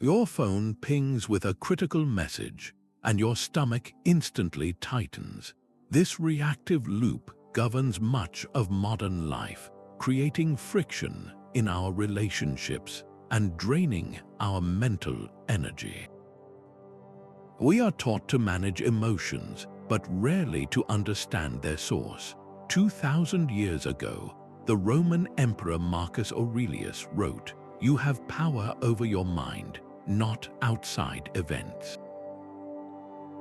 Your phone pings with a critical message, and your stomach instantly tightens. This reactive loop governs much of modern life, creating friction in our relationships and draining our mental energy. We are taught to manage emotions, but rarely to understand their source. 2,000 years ago, the Roman Emperor Marcus Aurelius wrote, "You have power over your mind, not outside events."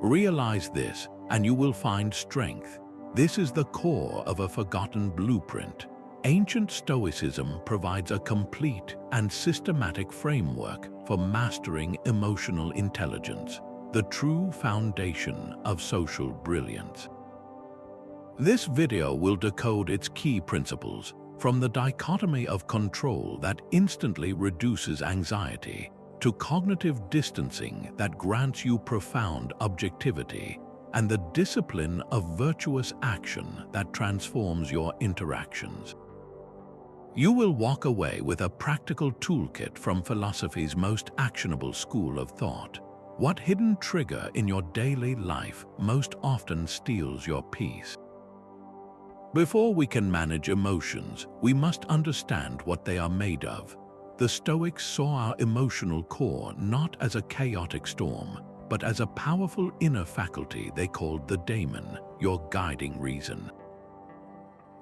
Realize this, and you will find strength. This is the core of a forgotten blueprint. Ancient Stoicism provides a complete and systematic framework for mastering emotional intelligence, the true foundation of social brilliance. This video will decode its key principles, from the dichotomy of control that instantly reduces anxiety, to cognitive distancing that grants you profound objectivity, and the discipline of virtuous action that transforms your interactions. You will walk away with a practical toolkit from philosophy's most actionable school of thought. What hidden trigger in your daily life most often steals your peace? Before we can manage emotions, we must understand what they are made of. The Stoics saw our emotional core not as a chaotic storm, but as a powerful inner faculty they called the Damon, your guiding reason.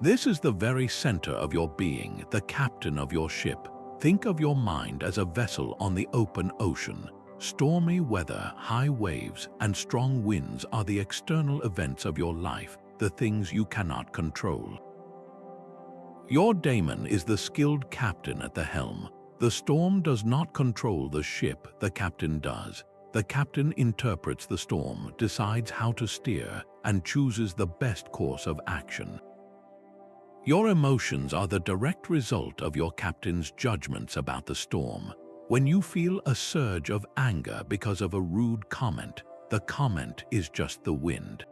This is the very center of your being, the captain of your ship. Think of your mind as a vessel on the open ocean. Stormy weather, high waves, and strong winds are the external events of your life, the things you cannot control. Your daemon is the skilled captain at the helm. The storm does not control the ship, the captain does. The captain interprets the storm, decides how to steer, and chooses the best course of action. Your emotions are the direct result of your captain's judgments about the storm. When you feel a surge of anger because of a rude comment, the comment is just the wind.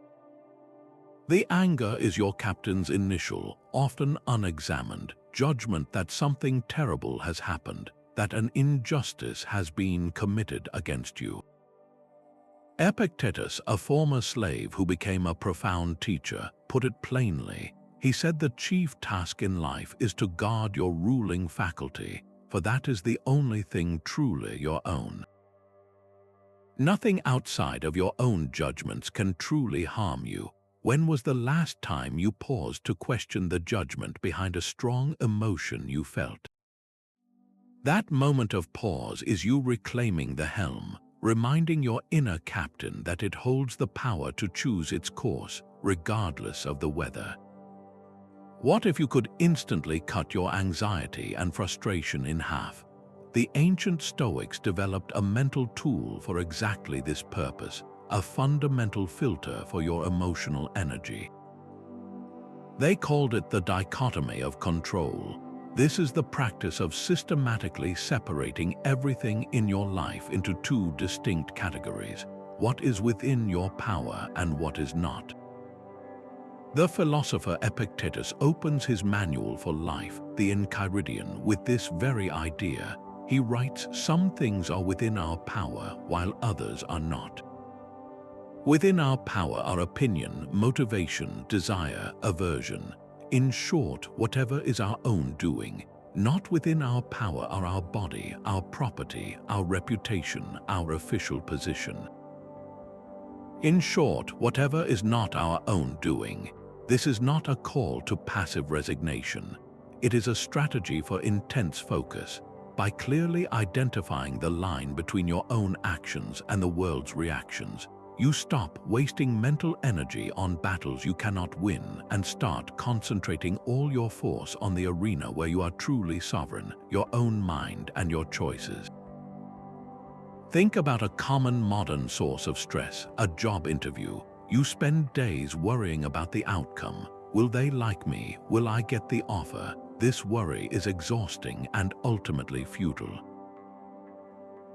The anger is your captain's initial, often unexamined, judgment that something terrible has happened, that an injustice has been committed against you. Epictetus, a former slave who became a profound teacher, put it plainly. He said the chief task in life is to guard your ruling faculty, for that is the only thing truly your own. Nothing outside of your own judgments can truly harm you. When was the last time you paused to question the judgment behind a strong emotion you felt? That moment of pause is you reclaiming the helm, reminding your inner captain that it holds the power to choose its course, regardless of the weather. What if you could instantly cut your anxiety and frustration in half? The ancient Stoics developed a mental tool for exactly this purpose, a fundamental filter for your emotional energy. They called it the Dichotomy of Control. This is the practice of systematically separating everything in your life into two distinct categories: what is within your power and what is not. The philosopher Epictetus opens his manual for life, the Enchiridion, with this very idea. He writes, "Some things are within our power, while others are not." Within our power are opinion, motivation, desire, aversion. In short, whatever is our own doing. Not within our power are our body, our property, our reputation, our official position. In short, whatever is not our own doing. This is not a call to passive resignation. It is a strategy for intense focus. By clearly identifying the line between your own actions and the world's reactions, you stop wasting mental energy on battles you cannot win and start concentrating all your force on the arena where you are truly sovereign, your own mind and your choices. Think about a common modern source of stress, a job interview. You spend days worrying about the outcome. Will they like me? Will I get the offer? This worry is exhausting and ultimately futile.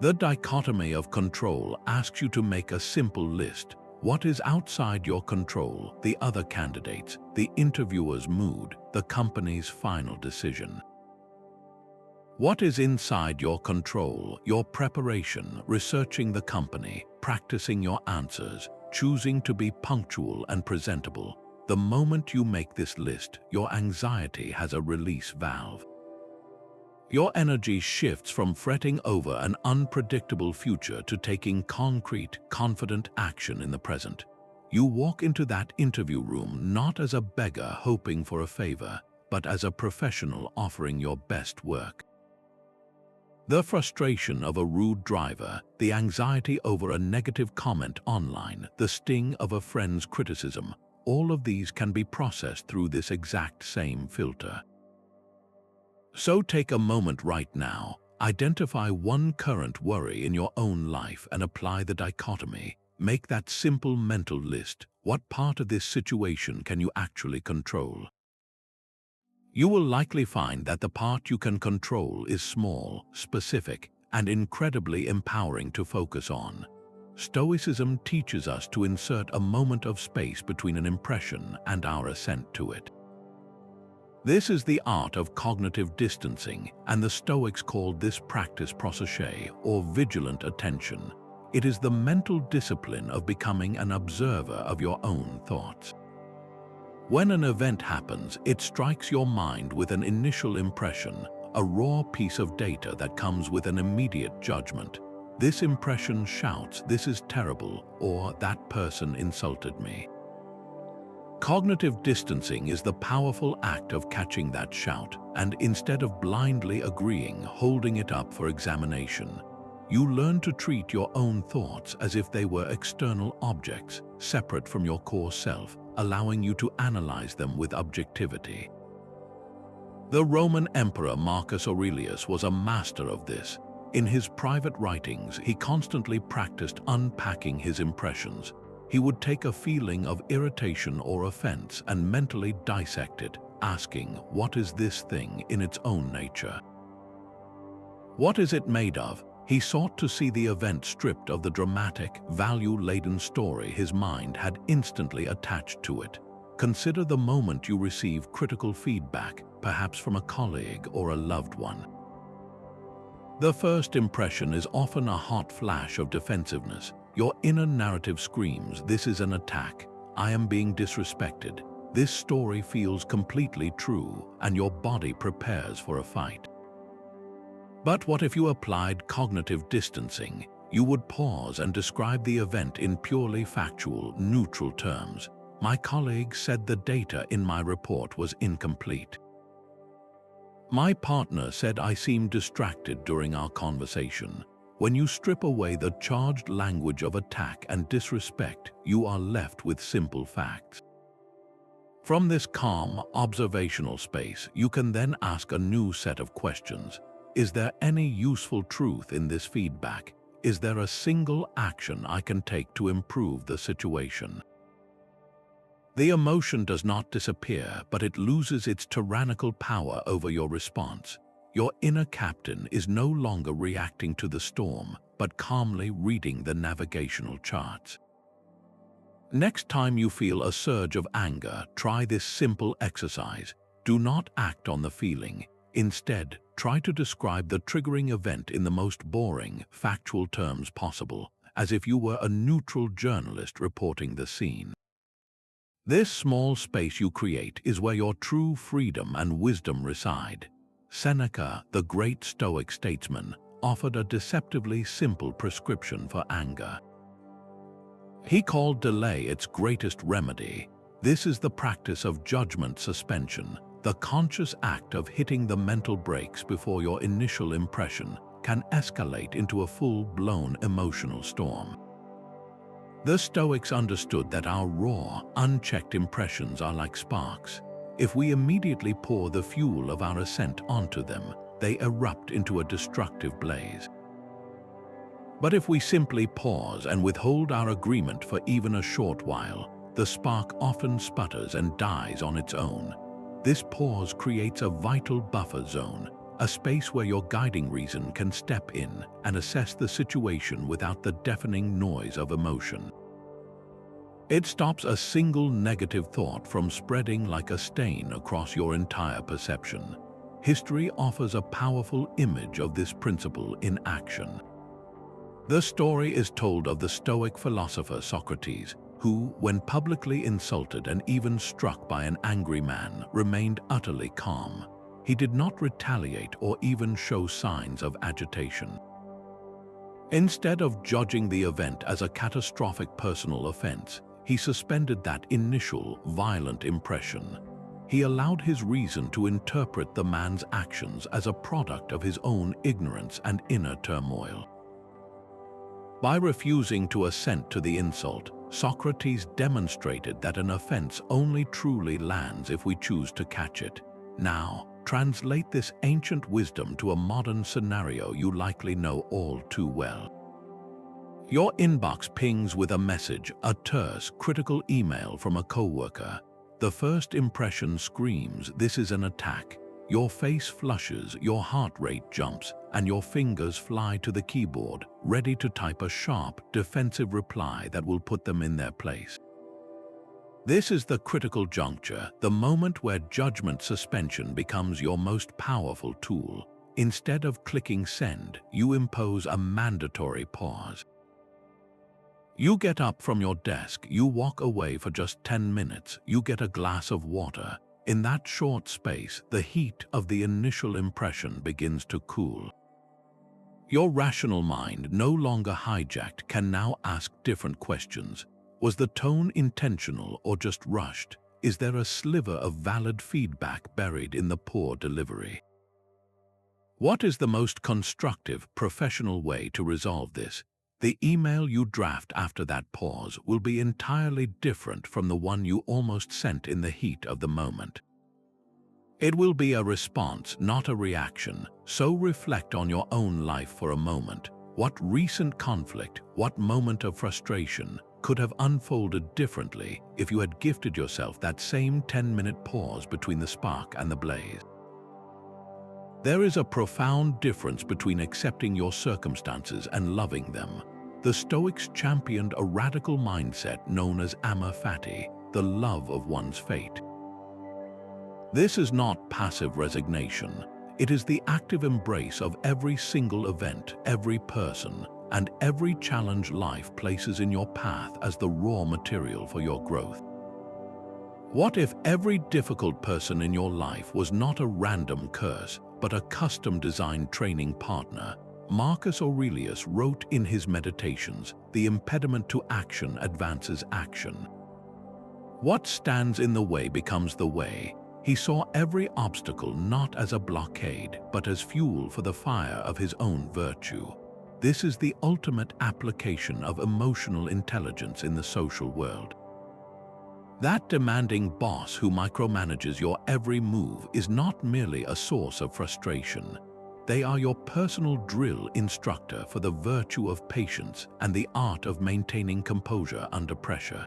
The Dichotomy of Control asks you to make a simple list. What is outside your control? The other candidates, the interviewer's mood, the company's final decision. What is inside your control, your preparation, researching the company, practicing your answers, choosing to be punctual and presentable? The moment you make this list, your anxiety has a release valve. Your energy shifts from fretting over an unpredictable future to taking concrete, confident action in the present. You walk into that interview room not as a beggar hoping for a favor, but as a professional offering your best work. The frustration of a rude driver, the anxiety over a negative comment online, the sting of a friend's criticism, all of these can be processed through this exact same filter. So take a moment right now, identify one current worry in your own life and apply the dichotomy. Make that simple mental list. What part of this situation can you actually control? You will likely find that the part you can control is small, specific, and incredibly empowering to focus on. Stoicism teaches us to insert a moment of space between an impression and our assent to it. This is the art of cognitive distancing, and the Stoics called this practice Prossiche, or vigilant attention. It is the mental discipline of becoming an observer of your own thoughts. When an event happens, it strikes your mind with an initial impression, a raw piece of data that comes with an immediate judgment. This impression shouts, "This is terrible," or "That person insulted me." Cognitive distancing is the powerful act of catching that shout, and instead of blindly agreeing, holding it up for examination. You learn to treat your own thoughts as if they were external objects, separate from your core self, allowing you to analyze them with objectivity. The Roman Emperor Marcus Aurelius was a master of this. In his private writings, he constantly practiced unpacking his impressions. He would take a feeling of irritation or offense and mentally dissect it, asking, "What is this thing in its own nature? What is it made of?" He sought to see the event stripped of the dramatic, value-laden story his mind had instantly attached to it. Consider the moment you receive critical feedback, perhaps from a colleague or a loved one. The first impression is often a hot flash of defensiveness. Your inner narrative screams, "This is an attack. I am being disrespected. This story feels completely true," and your body prepares for a fight. But what if you applied cognitive distancing? You would pause and describe the event in purely factual, neutral terms. "My colleague said the data in my report was incomplete. My partner said I seemed distracted during our conversation." When you strip away the charged language of attack and disrespect, you are left with simple facts. From this calm, observational space, you can then ask a new set of questions. Is there any useful truth in this feedback? Is there a single action I can take to improve the situation? The emotion does not disappear, but it loses its tyrannical power over your response. Your inner captain is no longer reacting to the storm, but calmly reading the navigational charts. Next time you feel a surge of anger, try this simple exercise. Do not act on the feeling. Instead, try to describe the triggering event in the most boring, factual terms possible, as if you were a neutral journalist reporting the scene. This small space you create is where your true freedom and wisdom reside. Seneca, the great Stoic statesman, offered a deceptively simple prescription for anger. He called delay its greatest remedy. This is the practice of judgment suspension. The conscious act of hitting the mental brakes before your initial impression can escalate into a full-blown emotional storm. The Stoics understood that our raw, unchecked impressions are like sparks. If we immediately pour the fuel of our assent onto them, they erupt into a destructive blaze. But if we simply pause and withhold our agreement for even a short while, the spark often sputters and dies on its own. This pause creates a vital buffer zone, a space where your guiding reason can step in and assess the situation without the deafening noise of emotion. It stops a single negative thought from spreading like a stain across your entire perception. history offers a powerful image of this principle in action. The story is told of the Stoic philosopher Socrates, who, when publicly insulted and even struck by an angry man, remained utterly calm. He did not retaliate or even show signs of agitation. Instead of judging the event as a catastrophic personal offense, he suspended that initial, violent impression. He allowed his reason to interpret the man's actions as a product of his own ignorance and inner turmoil. By refusing to assent to the insult, Socrates demonstrated that an offense only truly lands if we choose to catch it. Now, translate this ancient wisdom to a modern scenario you likely know all too well. Your inbox pings with a message, a terse, critical email from a coworker. The first impression screams, "This is an attack." Your face flushes, your heart rate jumps, and your fingers fly to the keyboard, ready to type a sharp, defensive reply that will put them in their place. This is the critical juncture, the moment where judgment suspension becomes your most powerful tool. Instead of clicking send, you impose a mandatory pause. You get up from your desk, you walk away for just 10 minutes, you get a glass of water. In that short space, the heat of the initial impression begins to cool. Your rational mind, no longer hijacked, can now ask different questions. Was the tone intentional or just rushed? Is there a sliver of valid feedback buried in the poor delivery? What is the most constructive, professional way to resolve this? The email you draft after that pause will be entirely different from the one you almost sent in the heat of the moment. It will be a response, not a reaction, so reflect on your own life for a moment. What recent conflict, what moment of frustration could have unfolded differently if you had gifted yourself that same 10-minute pause between the spark and the blaze? There is a profound difference between accepting your circumstances and loving them. The Stoics championed a radical mindset known as Amor Fati, the love of one's fate. This is not passive resignation. It is the active embrace of every single event, every person, and every challenge life places in your path as the raw material for your growth. What if every difficult person in your life was not a random curse, but a custom-designed training partner? Marcus Aurelius wrote in his Meditations, "The impediment to action advances action. What stands in the way becomes the way." He saw every obstacle not as a blockade, but as fuel for the fire of his own virtue. This is the ultimate application of emotional intelligence in the social world. That demanding boss who micromanages your every move is not merely a source of frustration. They are your personal drill instructor for the virtue of patience and the art of maintaining composure under pressure.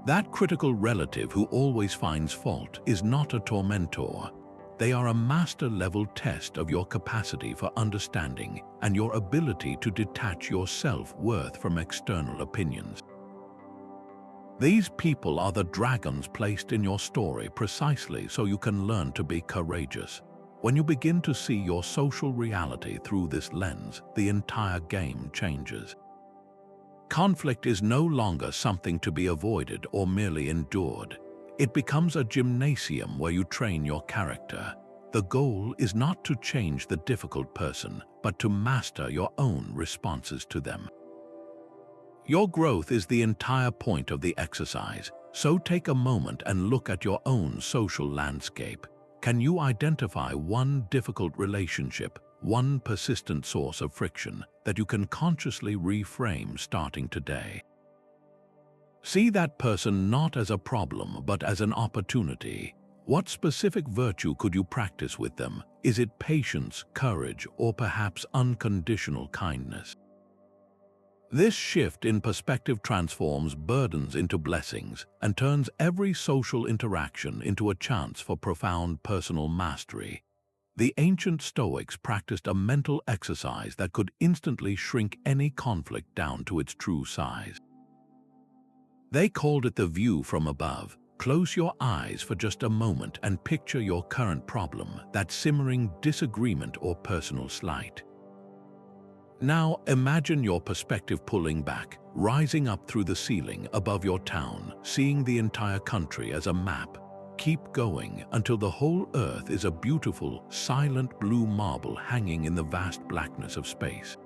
That critical relative who always finds fault is not a tormentor. They are a master-level test of your capacity for understanding and your ability to detach your self-worth from external opinions. These people are the dragons placed in your story precisely so you can learn to be courageous. When you begin to see your social reality through this lens, the entire game changes. Conflict is no longer something to be avoided or merely endured. It becomes a gymnasium where you train your character. The goal is not to change the difficult person, but to master your own responses to them. Your growth is the entire point of the exercise, so take a moment and look at your own social landscape. Can you identify one difficult relationship, one persistent source of friction that you can consciously reframe starting today? See that person not as a problem, but as an opportunity. What specific virtue could you practice with them? Is it patience, courage, or perhaps unconditional kindness? This shift in perspective transforms burdens into blessings and turns every social interaction into a chance for profound personal mastery. The ancient Stoics practiced a mental exercise that could instantly shrink any conflict down to its true size. They called it the view from above, Close your eyes for just a moment and picture your current problem, that simmering disagreement or personal slight. Now imagine your perspective pulling back, rising up through the ceiling above your town, seeing the entire country as a map. Keep going until the whole earth is a beautiful, silent blue marble hanging in the vast blackness of space.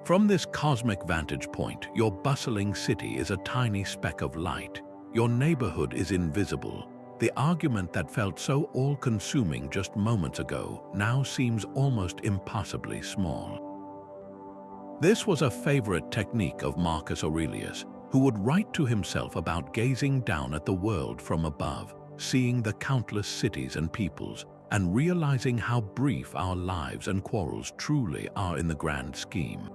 From this cosmic vantage point, your bustling city is a tiny speck of light. Your neighborhood is invisible. The argument that felt so all-consuming just moments ago now seems almost impossibly small. This was a favorite technique of Marcus Aurelius, who would write to himself about gazing down at the world from above, seeing the countless cities and peoples, and realizing how brief our lives and quarrels truly are in the grand scheme.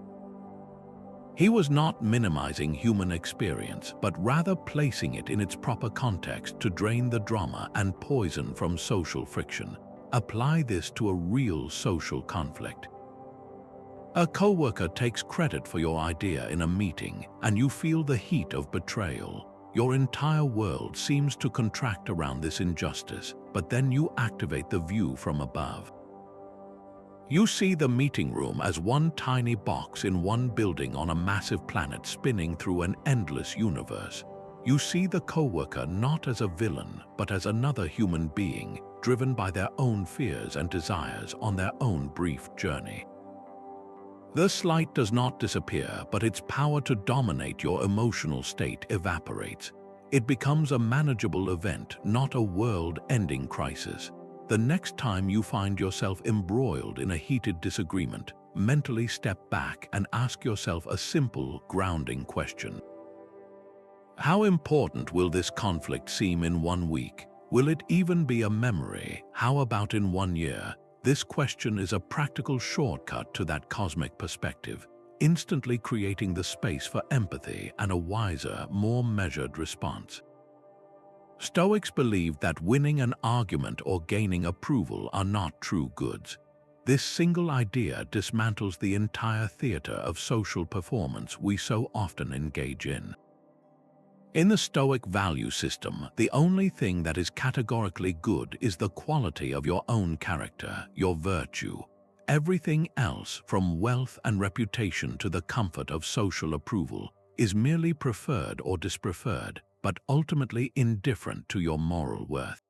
He was not minimizing human experience, but rather placing it in its proper context to drain the drama and poison from social friction. Apply this to a real social conflict. A coworker takes credit for your idea in a meeting, and you feel the heat of betrayal. Your entire world seems to contract around this injustice, but then you activate the view from above. You see the meeting room as one tiny box in one building on a massive planet spinning through an endless universe. You see the coworker not as a villain, but as another human being, driven by their own fears and desires on their own brief journey. The slight does not disappear, but its power to dominate your emotional state evaporates. It becomes a manageable event, not a world-ending crisis. The next time you find yourself embroiled in a heated disagreement, mentally step back and ask yourself a simple, grounding question. How important will this conflict seem in 1 week? Will it even be a memory? How about in 1 year? This question is a practical shortcut to that cosmic perspective, instantly creating the space for empathy and a wiser, more measured response. Stoics believed that winning an argument or gaining approval are not true goods. This single idea dismantles the entire theater of social performance we so often engage in. In the Stoic value system, the only thing that is categorically good is the quality of your own character, your virtue. Everything else, from wealth and reputation to the comfort of social approval, is merely preferred or dispreferred, but ultimately indifferent to your moral worth.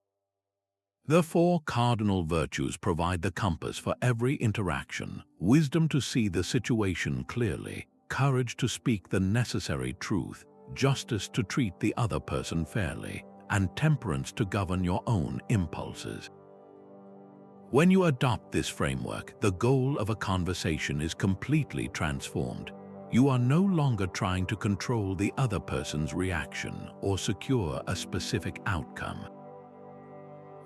The 4 cardinal virtues provide the compass for every interaction: wisdom to see the situation clearly, courage to speak the necessary truth, justice to treat the other person fairly, and temperance to govern your own impulses. When you adopt this framework, the goal of a conversation is completely transformed. You are no longer trying to control the other person's reaction or secure a specific outcome.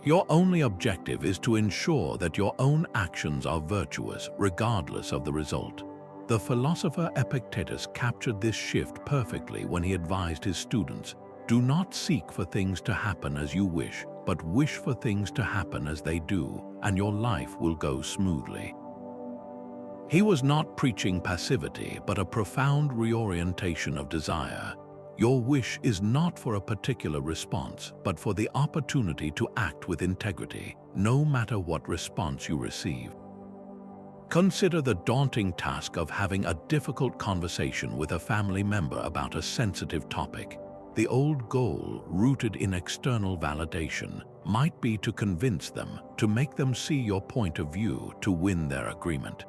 Your only objective is to ensure that your own actions are virtuous, regardless of the result. The philosopher Epictetus captured this shift perfectly when he advised his students, "Do not seek for things to happen as you wish, but wish for things to happen as they do, and your life will go smoothly." He was not preaching passivity, but a profound reorientation of desire. Your wish is not for a particular response, but for the opportunity to act with integrity, no matter what response you receive. Consider the daunting task of having a difficult conversation with a family member about a sensitive topic. The old goal, rooted in external validation, might be to convince them, to make them see your point of view, to win their agreement.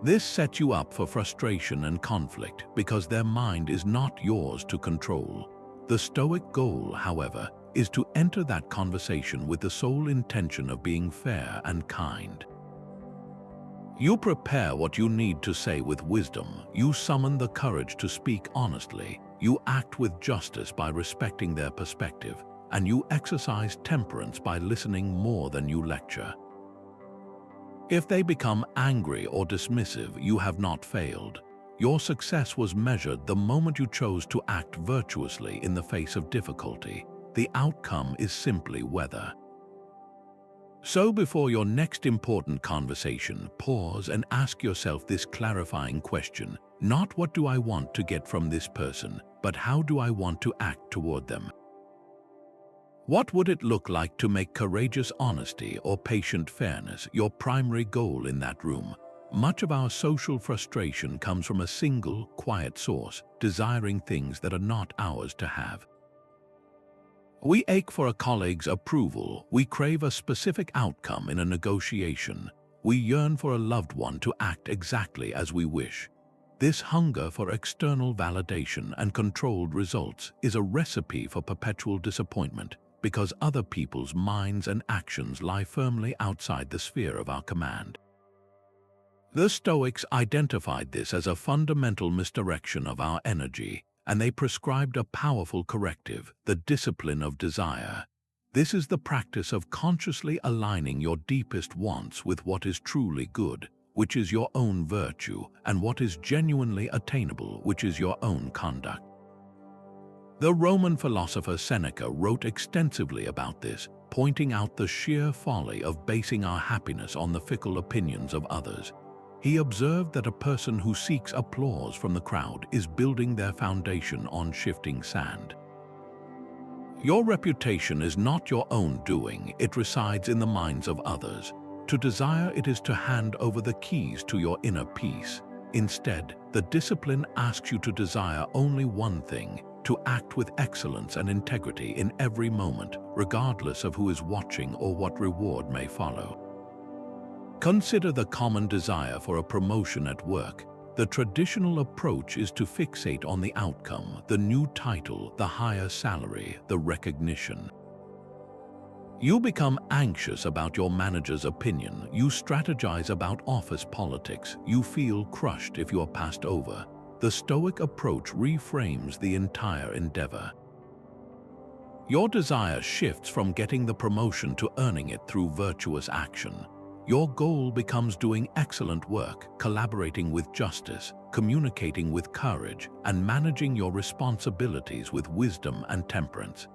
This sets you up for frustration and conflict because their mind is not yours to control. The Stoic goal, however, is to enter that conversation with the sole intention of being fair and kind. You prepare what you need to say with wisdom, you summon the courage to speak honestly, you act with justice by respecting their perspective, and you exercise temperance by listening more than you lecture. If they become angry or dismissive, you have not failed. Your success was measured the moment you chose to act virtuously in the face of difficulty. The outcome is simply weather. So before your next important conversation, pause and ask yourself this clarifying question: not what do I want to get from this person, but how do I want to act toward them? What would it look like to make courageous honesty or patient fairness your primary goal in that room? Much of our social frustration comes from a single, quiet source, desiring things that are not ours to have. We ache for a colleague's approval, we crave a specific outcome in a negotiation, we yearn for a loved one to act exactly as we wish. This hunger for external validation and controlled results is a recipe for perpetual disappointment, because other people's minds and actions lie firmly outside the sphere of our command. The Stoics identified this as a fundamental misdirection of our energy, and they prescribed a powerful corrective: the discipline of desire. This is the practice of consciously aligning your deepest wants with what is truly good, which is your own virtue, and what is genuinely attainable, which is your own conduct. The Roman philosopher Seneca wrote extensively about this, pointing out the sheer folly of basing our happiness on the fickle opinions of others. He observed that a person who seeks applause from the crowd is building their foundation on shifting sand. Your reputation is not your own doing, it resides in the minds of others. To desire it is to hand over the keys to your inner peace. Instead, the discipline asks you to desire only one thing: to act with excellence and integrity in every moment, regardless of who is watching or what reward may follow. Consider the common desire for a promotion at work. The traditional approach is to fixate on the outcome, the new title, the higher salary, the recognition. You become anxious about your manager's opinion, you strategize about office politics, you feel crushed if you are passed over. The Stoic approach reframes the entire endeavor. Your desire shifts from getting the promotion to earning it through virtuous action. Your goal becomes doing excellent work, collaborating with justice, communicating with courage, and managing your responsibilities with wisdom and temperance.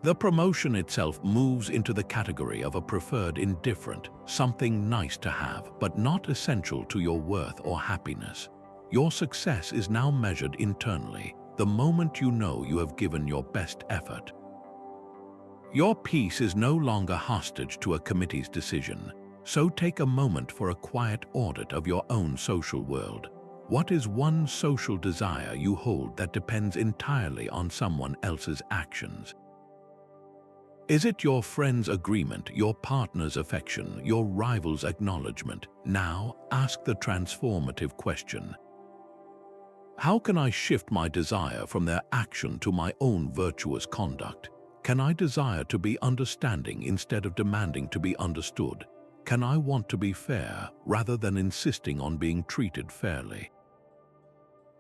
The promotion itself moves into the category of a preferred indifferent, something nice to have, but not essential to your worth or happiness. Your success is now measured internally, the moment you know you have given your best effort. Your peace is no longer hostage to a committee's decision, so take a moment for a quiet audit of your own social world. What is one social desire you hold that depends entirely on someone else's actions? Is it your friend's agreement, your partner's affection, your rival's acknowledgement? Now, ask the transformative question: how can I shift my desire from their action to my own virtuous conduct? Can I desire to be understanding instead of demanding to be understood? Can I want to be fair rather than insisting on being treated fairly?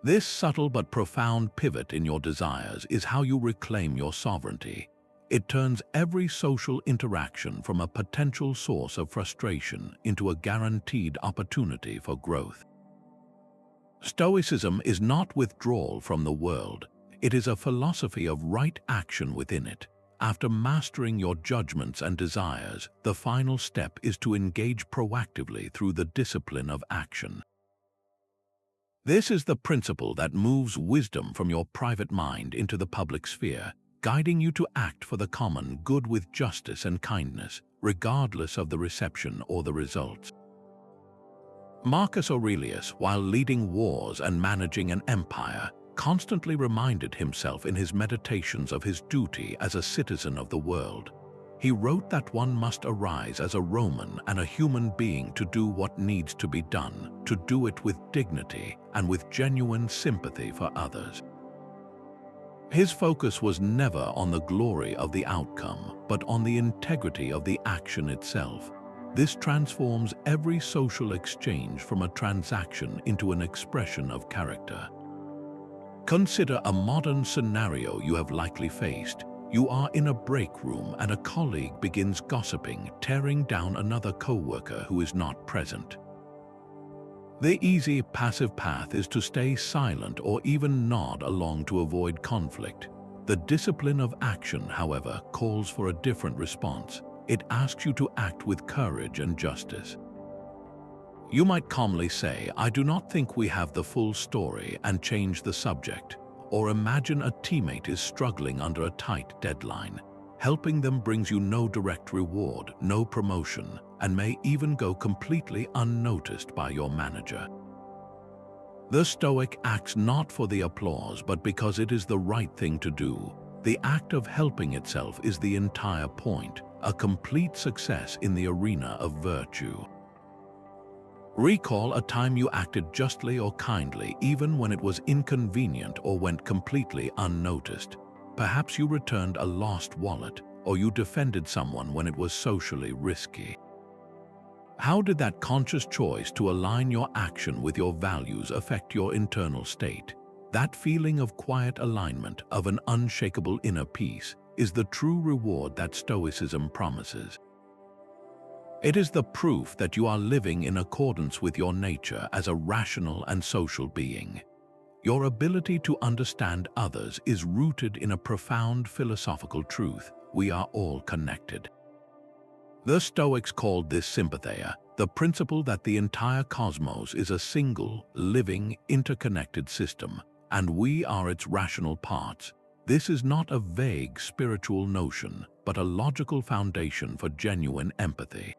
This subtle but profound pivot in your desires is how you reclaim your sovereignty. It turns every social interaction from a potential source of frustration into a guaranteed opportunity for growth. Stoicism is not withdrawal from the world. It is a philosophy of right action within it. After mastering your judgments and desires, the final step is to engage proactively through the discipline of action. This is the principle that moves wisdom from your private mind into the public sphere, guiding you to act for the common good with justice and kindness, regardless of the reception or the results. Marcus Aurelius, while leading wars and managing an empire, constantly reminded himself in his meditations of his duty as a citizen of the world. He wrote that one must arise as a Roman and a human being to do what needs to be done, to do it with dignity and with genuine sympathy for others. His focus was never on the glory of the outcome, but on the integrity of the action itself. This transforms every social exchange from a transaction into an expression of character. Consider a modern scenario you have likely faced. You are in a break room and a colleague begins gossiping, tearing down another co-worker who is not present. The easy, passive path is to stay silent or even nod along to avoid conflict. The discipline of action, however, calls for a different response. It asks you to act with courage and justice. You might calmly say, "I do not think we have the full story," and change the subject. Or imagine a teammate is struggling under a tight deadline. Helping them brings you no direct reward, no promotion, and may even go completely unnoticed by your manager. The Stoic acts not for the applause, but because it is the right thing to do. The act of helping itself is the entire point, a complete success in the arena of virtue. Recall a time you acted justly or kindly, even when it was inconvenient or went completely unnoticed. Perhaps you returned a lost wallet, or you defended someone when it was socially risky. How did that conscious choice to align your action with your values affect your internal state? That feeling of quiet alignment, of an unshakable inner peace, is the true reward that Stoicism promises. It is the proof that you are living in accordance with your nature as a rational and social being. Your ability to understand others is rooted in a profound philosophical truth: we are all connected. The Stoics called this Sympatheia, the principle that the entire cosmos is a single, living, interconnected system, and we are its rational parts. This is not a vague spiritual notion, but a logical foundation for genuine empathy.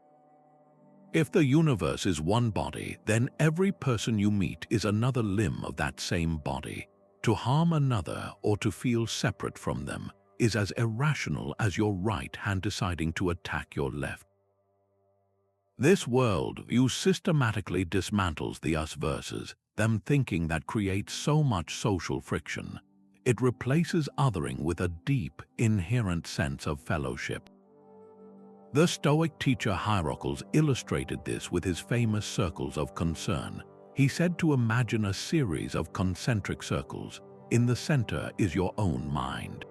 If the universe is one body, then every person you meet is another limb of that same body. To harm another or to feel separate from them is as irrational as your right hand deciding to attack your left. This worldview systematically dismantles the us versus them thinking that creates so much social friction. It replaces othering with a deep, inherent sense of fellowship. The Stoic teacher Hierocles illustrated this with his famous circles of concern. He said to imagine a series of concentric circles. In the center is your own mind.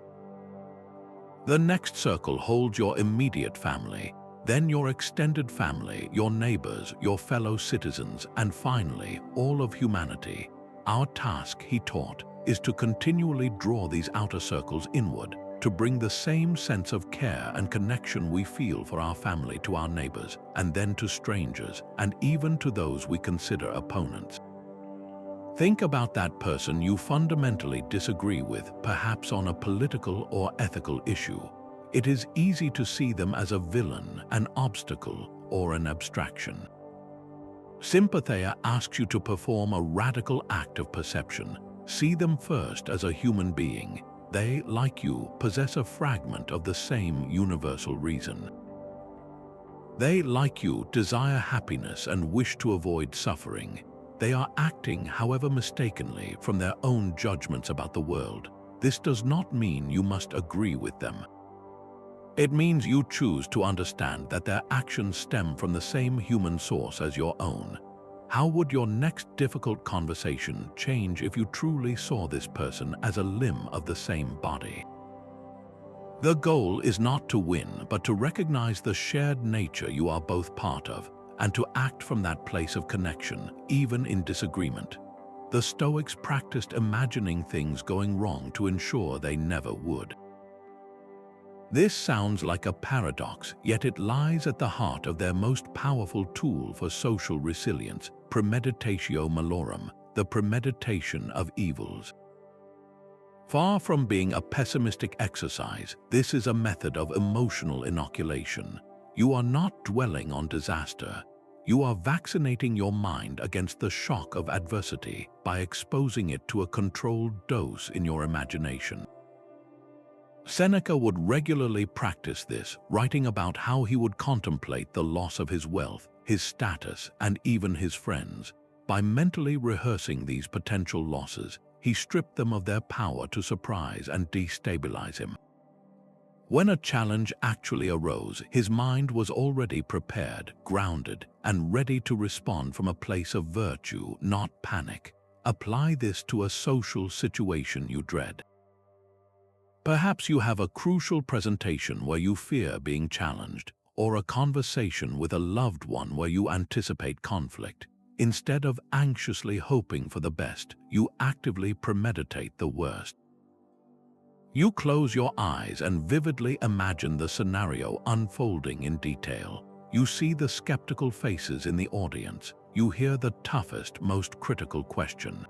The next circle holds your immediate family, then your extended family, your neighbors, your fellow citizens, and finally, all of humanity. Our task, he taught, is to continually draw these outer circles inward, to bring the same sense of care and connection we feel for our family to our neighbors, and then to strangers, and even to those we consider opponents. Think about that person you fundamentally disagree with, perhaps on a political or ethical issue. It is easy to see them as a villain, an obstacle, or an abstraction. Sympatheia asks you to perform a radical act of perception. See them first as a human being. They, like you, possess a fragment of the same universal reason. They, like you, desire happiness and wish to avoid suffering. They are acting, however mistakenly, from their own judgments about the world. This does not mean you must agree with them. It means you choose to understand that their actions stem from the same human source as your own. How would your next difficult conversation change if you truly saw this person as a limb of the same body? The goal is not to win, but to recognize the shared nature you are both part of, and to act from that place of connection, even in disagreement. The Stoics practiced imagining things going wrong to ensure they never would. This sounds like a paradox, yet it lies at the heart of their most powerful tool for social resilience, Premeditatio Malorum, the premeditation of evils. Far from being a pessimistic exercise, this is a method of emotional inoculation. You are not dwelling on disaster. You are vaccinating your mind against the shock of adversity by exposing it to a controlled dose in your imagination. Seneca would regularly practice this, writing about how he would contemplate the loss of his wealth, his status, and even his friends. By mentally rehearsing these potential losses, he stripped them of their power to surprise and destabilize him. When a challenge actually arose, his mind was already prepared, grounded, and ready to respond from a place of virtue, not panic. Apply this to a social situation you dread. Perhaps you have a crucial presentation where you fear being challenged, or a conversation with a loved one where you anticipate conflict. Instead of anxiously hoping for the best, you actively premeditate the worst. You close your eyes and vividly imagine the scenario unfolding in detail. You see the skeptical faces in the audience. You hear the toughest, most critical question.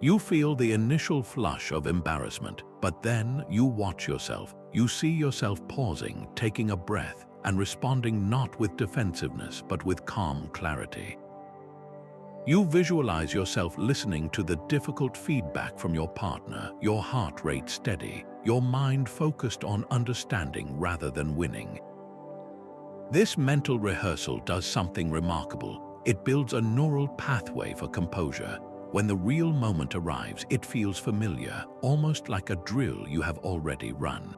You feel the initial flush of embarrassment, but then you watch yourself. You see yourself pausing, taking a breath, and responding not with defensiveness, but with calm clarity. You visualize yourself listening to the difficult feedback from your partner, your heart rate steady, your mind focused on understanding rather than winning. This mental rehearsal does something remarkable. It builds a neural pathway for composure. When the real moment arrives, it feels familiar, almost like a drill you have already run.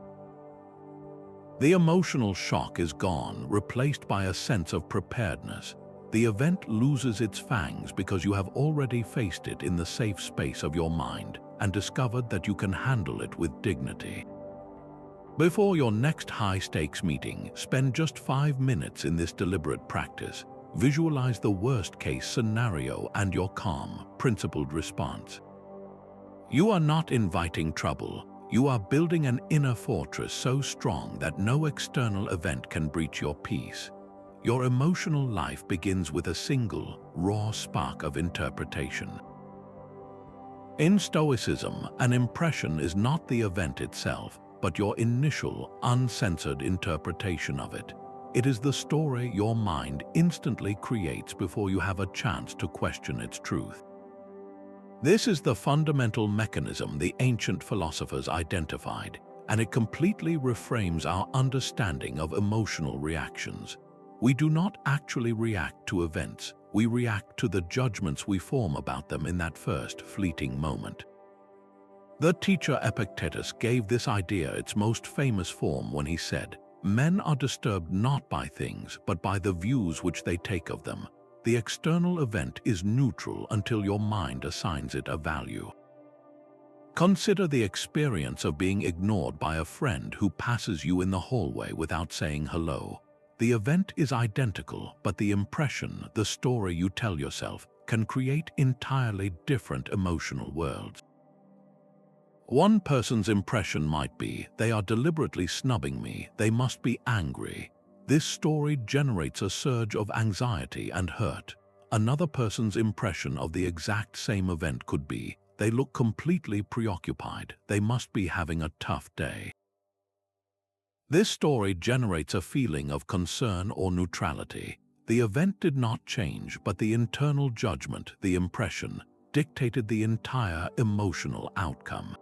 The emotional shock is gone, replaced by a sense of preparedness. The event loses its fangs because you have already faced it in the safe space of your mind and discovered that you can handle it with dignity. Before your next high-stakes meeting, spend just 5 minutes in this deliberate practice. Visualize the worst-case scenario and your calm, principled response. You are not inviting trouble. You are building an inner fortress so strong that no external event can breach your peace. Your emotional life begins with a single, raw spark of interpretation. In Stoicism, an impression is not the event itself, but your initial, uncensored interpretation of it. It is the story your mind instantly creates before you have a chance to question its truth. This is the fundamental mechanism the ancient philosophers identified, and it completely reframes our understanding of emotional reactions. We do not actually react to events, we react to the judgments we form about them in that first fleeting moment. The teacher Epictetus gave this idea its most famous form when he said, "Men are disturbed not by things, but by the views which they take of them. The external event is neutral until your mind assigns it a value." Consider the experience of being ignored by a friend who passes you in the hallway without saying hello. The event is identical, but the impression, the story you tell yourself, can create entirely different emotional worlds. One person's impression might be, "They are deliberately snubbing me, they must be angry." This story generates a surge of anxiety and hurt. Another person's impression of the exact same event could be, "They look completely preoccupied, they must be having a tough day." This story generates a feeling of concern or neutrality. The event did not change, but the internal judgment, the impression, dictated the entire emotional outcome.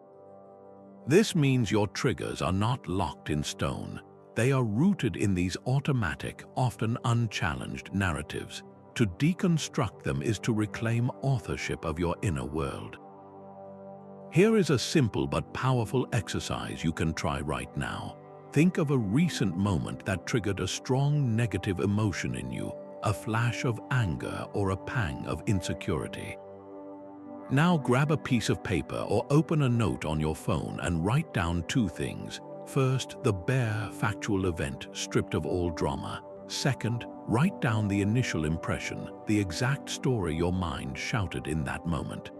This means your triggers are not locked in stone. They are rooted in these automatic, often unchallenged narratives. To deconstruct them is to reclaim authorship of your inner world. Here is a simple but powerful exercise you can try right now. Think of a recent moment that triggered a strong negative emotion in you, a flash of anger or a pang of insecurity. Now grab a piece of paper or open a note on your phone and write down 2 things. First, the bare, factual event, stripped of all drama. Second, write down the initial impression, the exact story your mind shouted in that moment.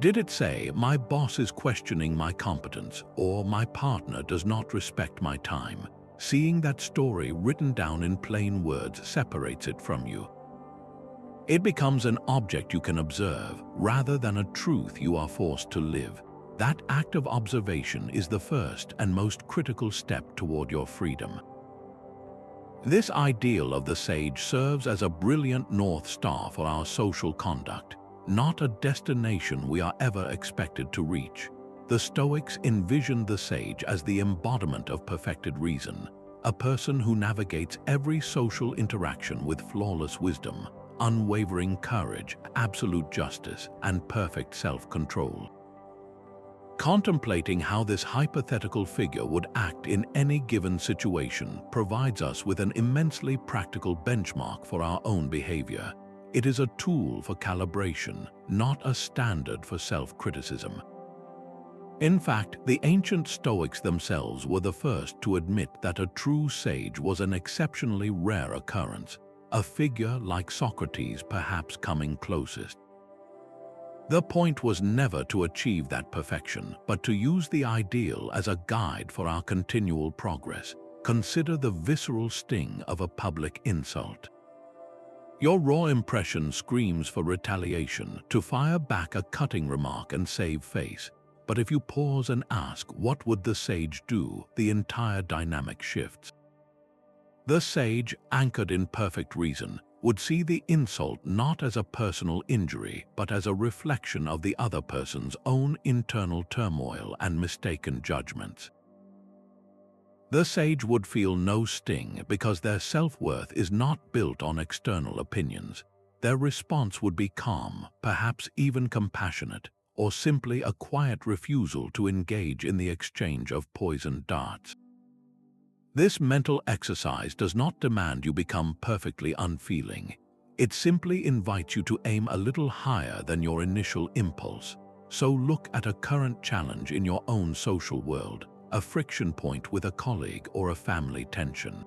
Did it say, "My boss is questioning my competence," or "My partner does not respect my time"? Seeing that story written down in plain words separates it from you. It becomes an object you can observe, rather than a truth you are forced to live. That act of observation is the first and most critical step toward your freedom. This ideal of the sage serves as a brilliant North Star for our social conduct, not a destination we are ever expected to reach. The Stoics envisioned the sage as the embodiment of perfected reason, a person who navigates every social interaction with flawless wisdom, unwavering courage, absolute justice, and perfect self-control. Contemplating how this hypothetical figure would act in any given situation provides us with an immensely practical benchmark for our own behavior. It is a tool for calibration, not a standard for self-criticism. In fact, the ancient Stoics themselves were the first to admit that a true sage was an exceptionally rare occurrence, a figure like Socrates perhaps coming closest. The point was never to achieve that perfection, but to use the ideal as a guide for our continual progress. Consider the visceral sting of a public insult. Your raw impression screams for retaliation, to fire back a cutting remark and save face. But if you pause and ask, what would the sage do, the entire dynamic shifts. The sage, anchored in perfect reason, would see the insult not as a personal injury, but as a reflection of the other person's own internal turmoil and mistaken judgments. The sage would feel no sting because their self-worth is not built on external opinions. Their response would be calm, perhaps even compassionate, or simply a quiet refusal to engage in the exchange of poisoned darts. This mental exercise does not demand you become perfectly unfeeling. It simply invites you to aim a little higher than your initial impulse. So look at a current challenge in your own social world, a friction point with a colleague or a family tension.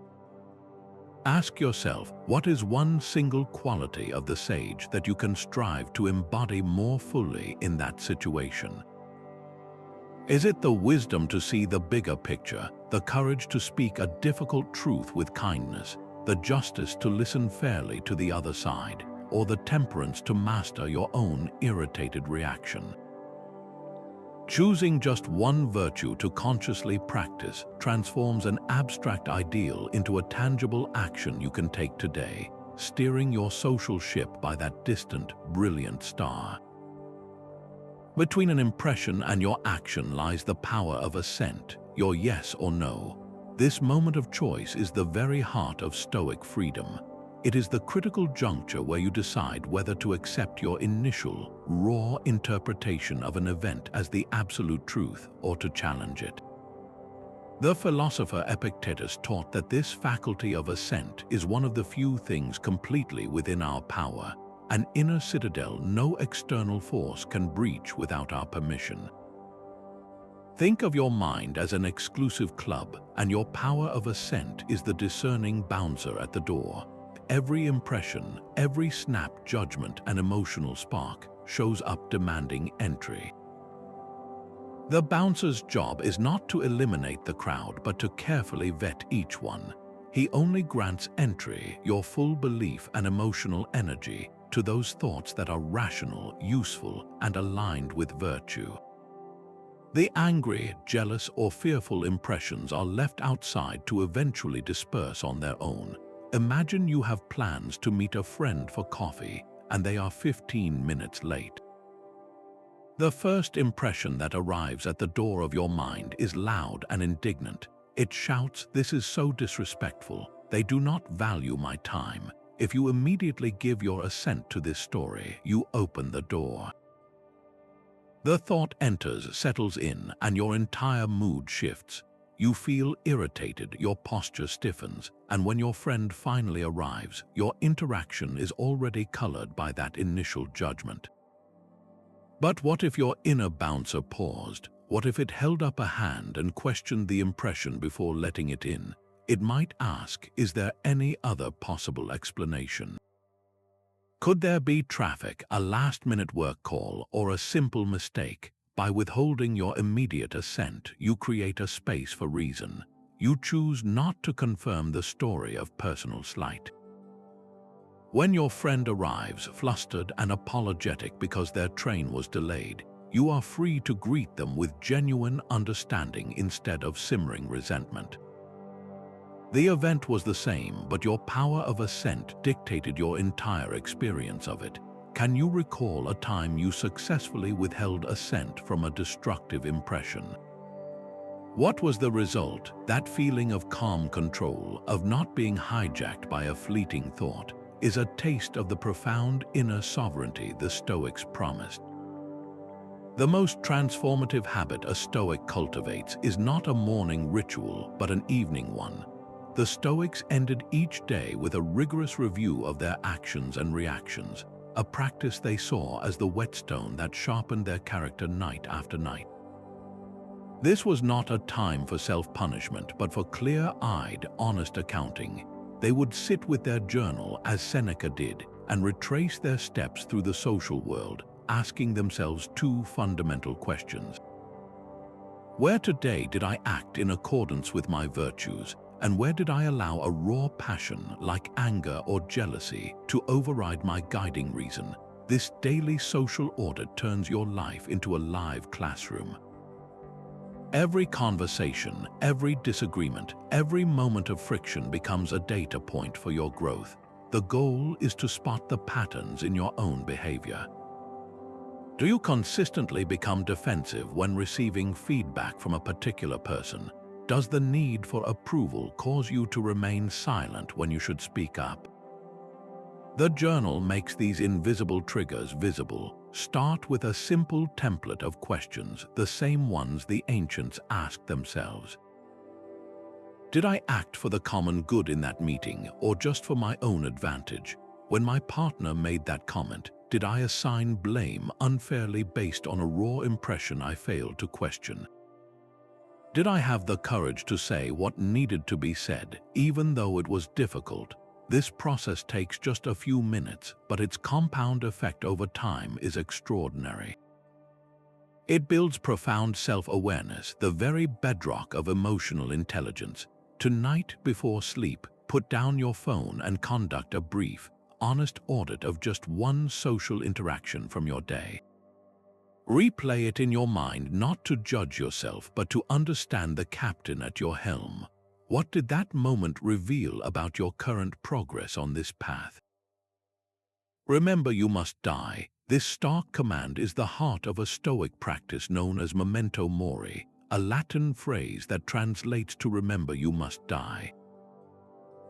Ask yourself, what is one single quality of the sage that you can strive to embody more fully in that situation? Is it the wisdom to see the bigger picture, the courage to speak a difficult truth with kindness, the justice to listen fairly to the other side, or the temperance to master your own irritated reaction? Choosing just one virtue to consciously practice transforms an abstract ideal into a tangible action you can take today, steering your social ship by that distant, brilliant star. Between an impression and your action lies the power of assent, your yes or no. This moment of choice is the very heart of Stoic freedom. It is the critical juncture where you decide whether to accept your initial, raw interpretation of an event as the absolute truth or to challenge it. The philosopher Epictetus taught that this faculty of assent is one of the few things completely within our power, an inner citadel no external force can breach without our permission. Think of your mind as an exclusive club, and your power of assent is the discerning bouncer at the door. Every impression, every snap judgment and emotional spark shows up demanding entry. The bouncer's job is not to eliminate the crowd, but to carefully vet each one. He only grants entry, your full belief and emotional energy, to those thoughts that are rational, useful, and aligned with virtue. The angry, jealous, or fearful impressions are left outside to eventually disperse on their own. Imagine you have plans to meet a friend for coffee, and they are 15 minutes late. The first impression that arrives at the door of your mind is loud and indignant. It shouts, "This is so disrespectful. They do not value my time." If you immediately give your assent to this story, you open the door. The thought enters, settles in, and your entire mood shifts. You feel irritated, your posture stiffens, and when your friend finally arrives, your interaction is already colored by that initial judgment. But what if your inner bouncer paused? What if it held up a hand and questioned the impression before letting it in? It might ask, is there any other possible explanation? Could there be traffic, a last-minute work call, or a simple mistake? By withholding your immediate assent, you create a space for reason. You choose not to confirm the story of personal slight. When your friend arrives, flustered and apologetic because their train was delayed, you are free to greet them with genuine understanding instead of simmering resentment. The event was the same, but your power of assent dictated your entire experience of it. Can you recall a time you successfully withheld assent from a destructive impression? What was the result? That feeling of calm control, of not being hijacked by a fleeting thought, is a taste of the profound inner sovereignty the Stoics promised. The most transformative habit a Stoic cultivates is not a morning ritual, but an evening one. The Stoics ended each day with a rigorous review of their actions and reactions, a practice they saw as the whetstone that sharpened their character night after night. This was not a time for self-punishment, but for clear-eyed, honest accounting. They would sit with their journal, as Seneca did, and retrace their steps through the social world, asking themselves two fundamental questions. Where today did I act in accordance with my virtues, and where did I allow a raw passion like anger or jealousy to override my guiding reason? This daily social audit turns your life into a live classroom. Every conversation, every disagreement, every moment of friction becomes a data point for your growth. The goal is to spot the patterns in your own behavior. Do you consistently become defensive when receiving feedback from a particular person? Does the need for approval cause you to remain silent when you should speak up? The journal makes these invisible triggers visible. Start with a simple template of questions, the same ones the ancients asked themselves. Did I act for the common good in that meeting, or just for my own advantage? When my partner made that comment, did I assign blame unfairly based on a raw impression I failed to question? Did I have the courage to say what needed to be said, even though it was difficult? This process takes just a few minutes, but its compound effect over time is extraordinary. It builds profound self-awareness, the very bedrock of emotional intelligence. Tonight, before sleep, put down your phone and conduct a brief, honest audit of just one social interaction from your day. Replay it in your mind not to judge yourself, but to understand the captain at your helm. What did that moment reveal about your current progress on this path? Remember, you must die. This stark command is the heart of a Stoic practice known as Memento Mori, a Latin phrase that translates to remember you must die.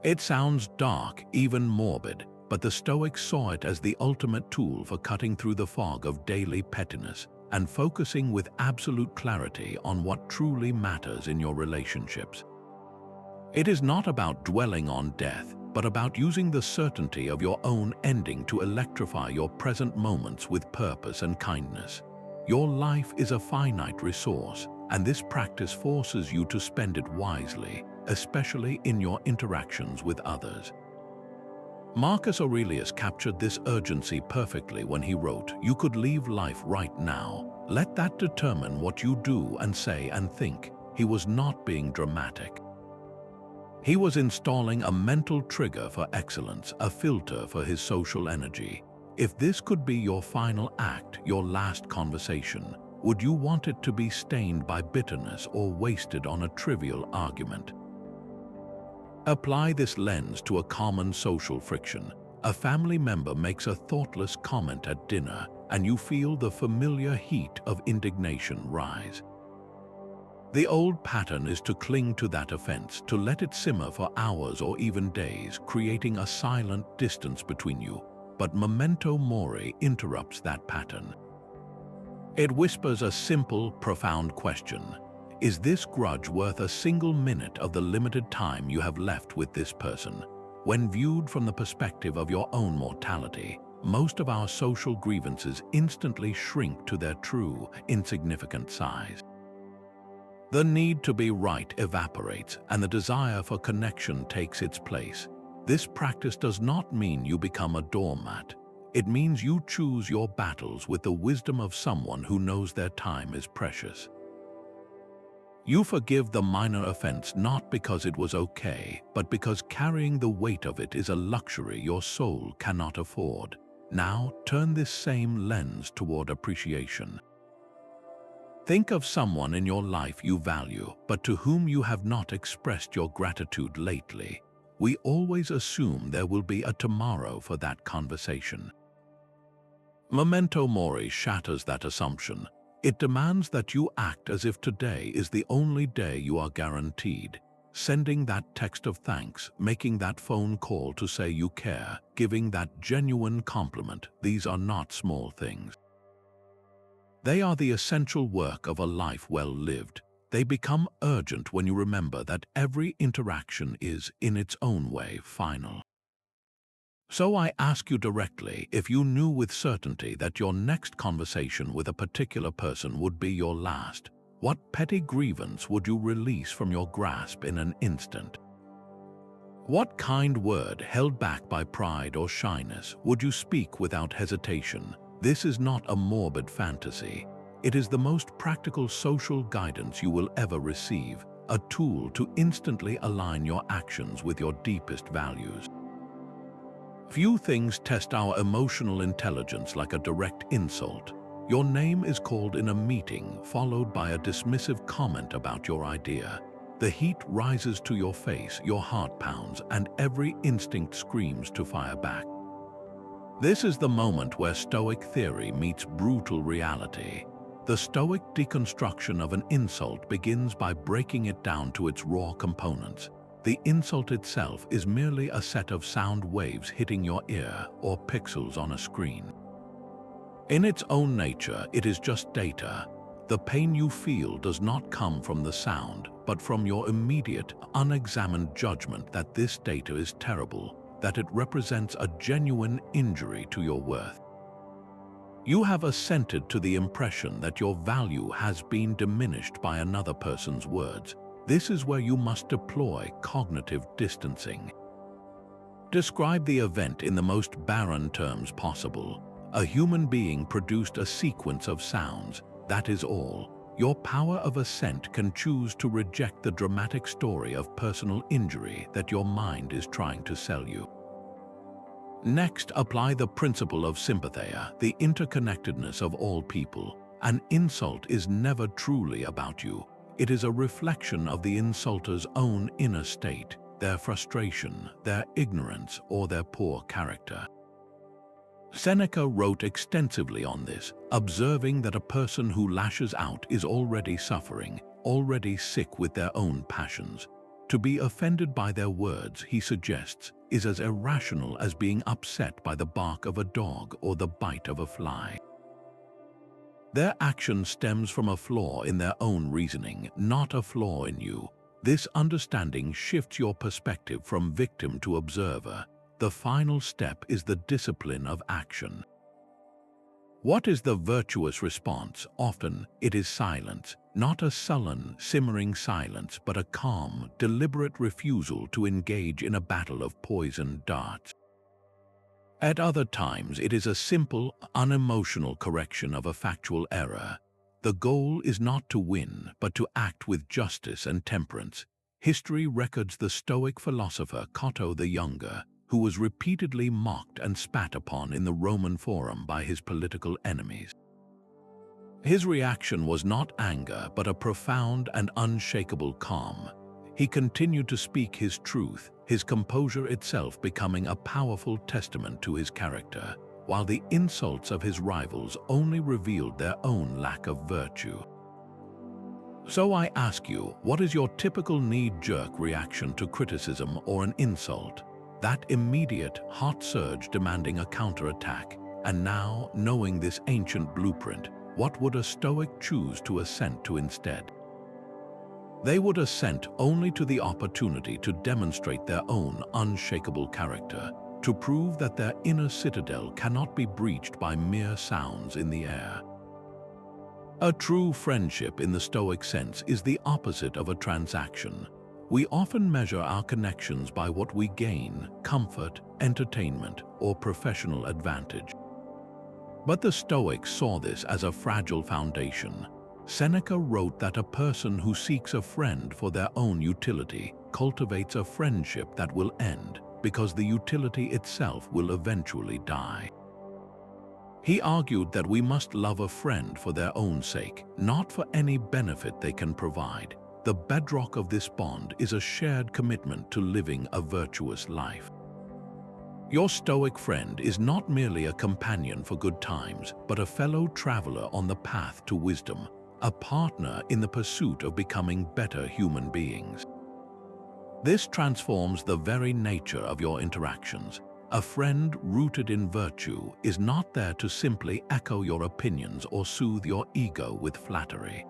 It sounds dark, even morbid, but the Stoics saw it as the ultimate tool for cutting through the fog of daily pettiness and focusing with absolute clarity on what truly matters in your relationships. It is not about dwelling on death, but about using the certainty of your own ending to electrify your present moments with purpose and kindness. Your life is a finite resource, and this practice forces you to spend it wisely, especially in your interactions with others. Marcus Aurelius captured this urgency perfectly when he wrote, "You could leave life right now. Let that determine what you do and say and think." He was not being dramatic. He was installing a mental trigger for excellence, a filter for his social energy. If this could be your final act, your last conversation, would you want it to be stained by bitterness or wasted on a trivial argument? Apply this lens to a common social friction. A family member makes a thoughtless comment at dinner, and you feel the familiar heat of indignation rise. The old pattern is to cling to that offense, to let it simmer for hours or even days, creating a silent distance between you. But Memento Mori interrupts that pattern. It whispers a simple, profound question. Is this grudge worth a single minute of the limited time you have left with this person? When viewed from the perspective of your own mortality, most of our social grievances instantly shrink to their true, insignificant size. The need to be right evaporates, and the desire for connection takes its place. This practice does not mean you become a doormat. It means you choose your battles with the wisdom of someone who knows their time is precious. You forgive the minor offense not because it was okay, but because carrying the weight of it is a luxury your soul cannot afford. Now turn this same lens toward appreciation. Think of someone in your life you value, but to whom you have not expressed your gratitude lately. We always assume there will be a tomorrow for that conversation. Memento Mori shatters that assumption. It demands that you act as if today is the only day you are guaranteed. Sending that text of thanks, making that phone call to say you care, giving that genuine compliment, these are not small things. They are the essential work of a life well lived. They become urgent when you remember that every interaction is, in its own way, final. So I ask you directly, if you knew with certainty that your next conversation with a particular person would be your last, what petty grievance would you release from your grasp in an instant? What kind word held back by pride or shyness would you speak without hesitation? This is not a morbid fantasy. It is the most practical social guidance you will ever receive, a tool to instantly align your actions with your deepest values. Few things test our emotional intelligence like a direct insult. Your name is called in a meeting, followed by a dismissive comment about your idea. The heat rises to your face, your heart pounds, and every instinct screams to fire back. This is the moment where Stoic theory meets brutal reality. The Stoic deconstruction of an insult begins by breaking it down to its raw components. The insult itself is merely a set of sound waves hitting your ear or pixels on a screen. In its own nature, it is just data. The pain you feel does not come from the sound, but from your immediate, unexamined judgment that this data is terrible, that it represents a genuine injury to your worth. You have assented to the impression that your value has been diminished by another person's words. This is where you must deploy cognitive distancing. Describe the event in the most barren terms possible. A human being produced a sequence of sounds. That is all. Your power of assent can choose to reject the dramatic story of personal injury that your mind is trying to sell you. Next, apply the principle of Sympatheia, the interconnectedness of all people. An insult is never truly about you. It is a reflection of the insulter's own inner state, their frustration, their ignorance, or their poor character. Seneca wrote extensively on this, observing that a person who lashes out is already suffering, already sick with their own passions. To be offended by their words, he suggests, is as irrational as being upset by the bark of a dog or the bite of a fly. Their action stems from a flaw in their own reasoning, not a flaw in you. This understanding shifts your perspective from victim to observer. The final step is the discipline of action. What is the virtuous response? Often, it is silence, not a sullen, simmering silence, but a calm, deliberate refusal to engage in a battle of poisoned darts. At other times, it is a simple, unemotional correction of a factual error. The goal is not to win, but to act with justice and temperance. History records the Stoic philosopher Cato the Younger, who was repeatedly mocked and spat upon in the Roman Forum by his political enemies. His reaction was not anger, but a profound and unshakable calm. He continued to speak his truth, his composure itself becoming a powerful testament to his character, while the insults of his rivals only revealed their own lack of virtue. So I ask you, what is your typical knee-jerk reaction to criticism or an insult? That immediate, hot surge demanding a counterattack. And now, knowing this ancient blueprint, what would a Stoic choose to assent to instead? They would assent only to the opportunity to demonstrate their own unshakable character, to prove that their inner citadel cannot be breached by mere sounds in the air. A true friendship in the Stoic sense is the opposite of a transaction. We often measure our connections by what we gain, comfort, entertainment, or professional advantage. But the Stoics saw this as a fragile foundation. Seneca wrote that a person who seeks a friend for their own utility cultivates a friendship that will end, because the utility itself will eventually die. He argued that we must love a friend for their own sake, not for any benefit they can provide. The bedrock of this bond is a shared commitment to living a virtuous life. Your Stoic friend is not merely a companion for good times, but a fellow traveler on the path to wisdom, a partner in the pursuit of becoming better human beings. This transforms the very nature of your interactions. A friend rooted in virtue is not there to simply echo your opinions or soothe your ego with flattery.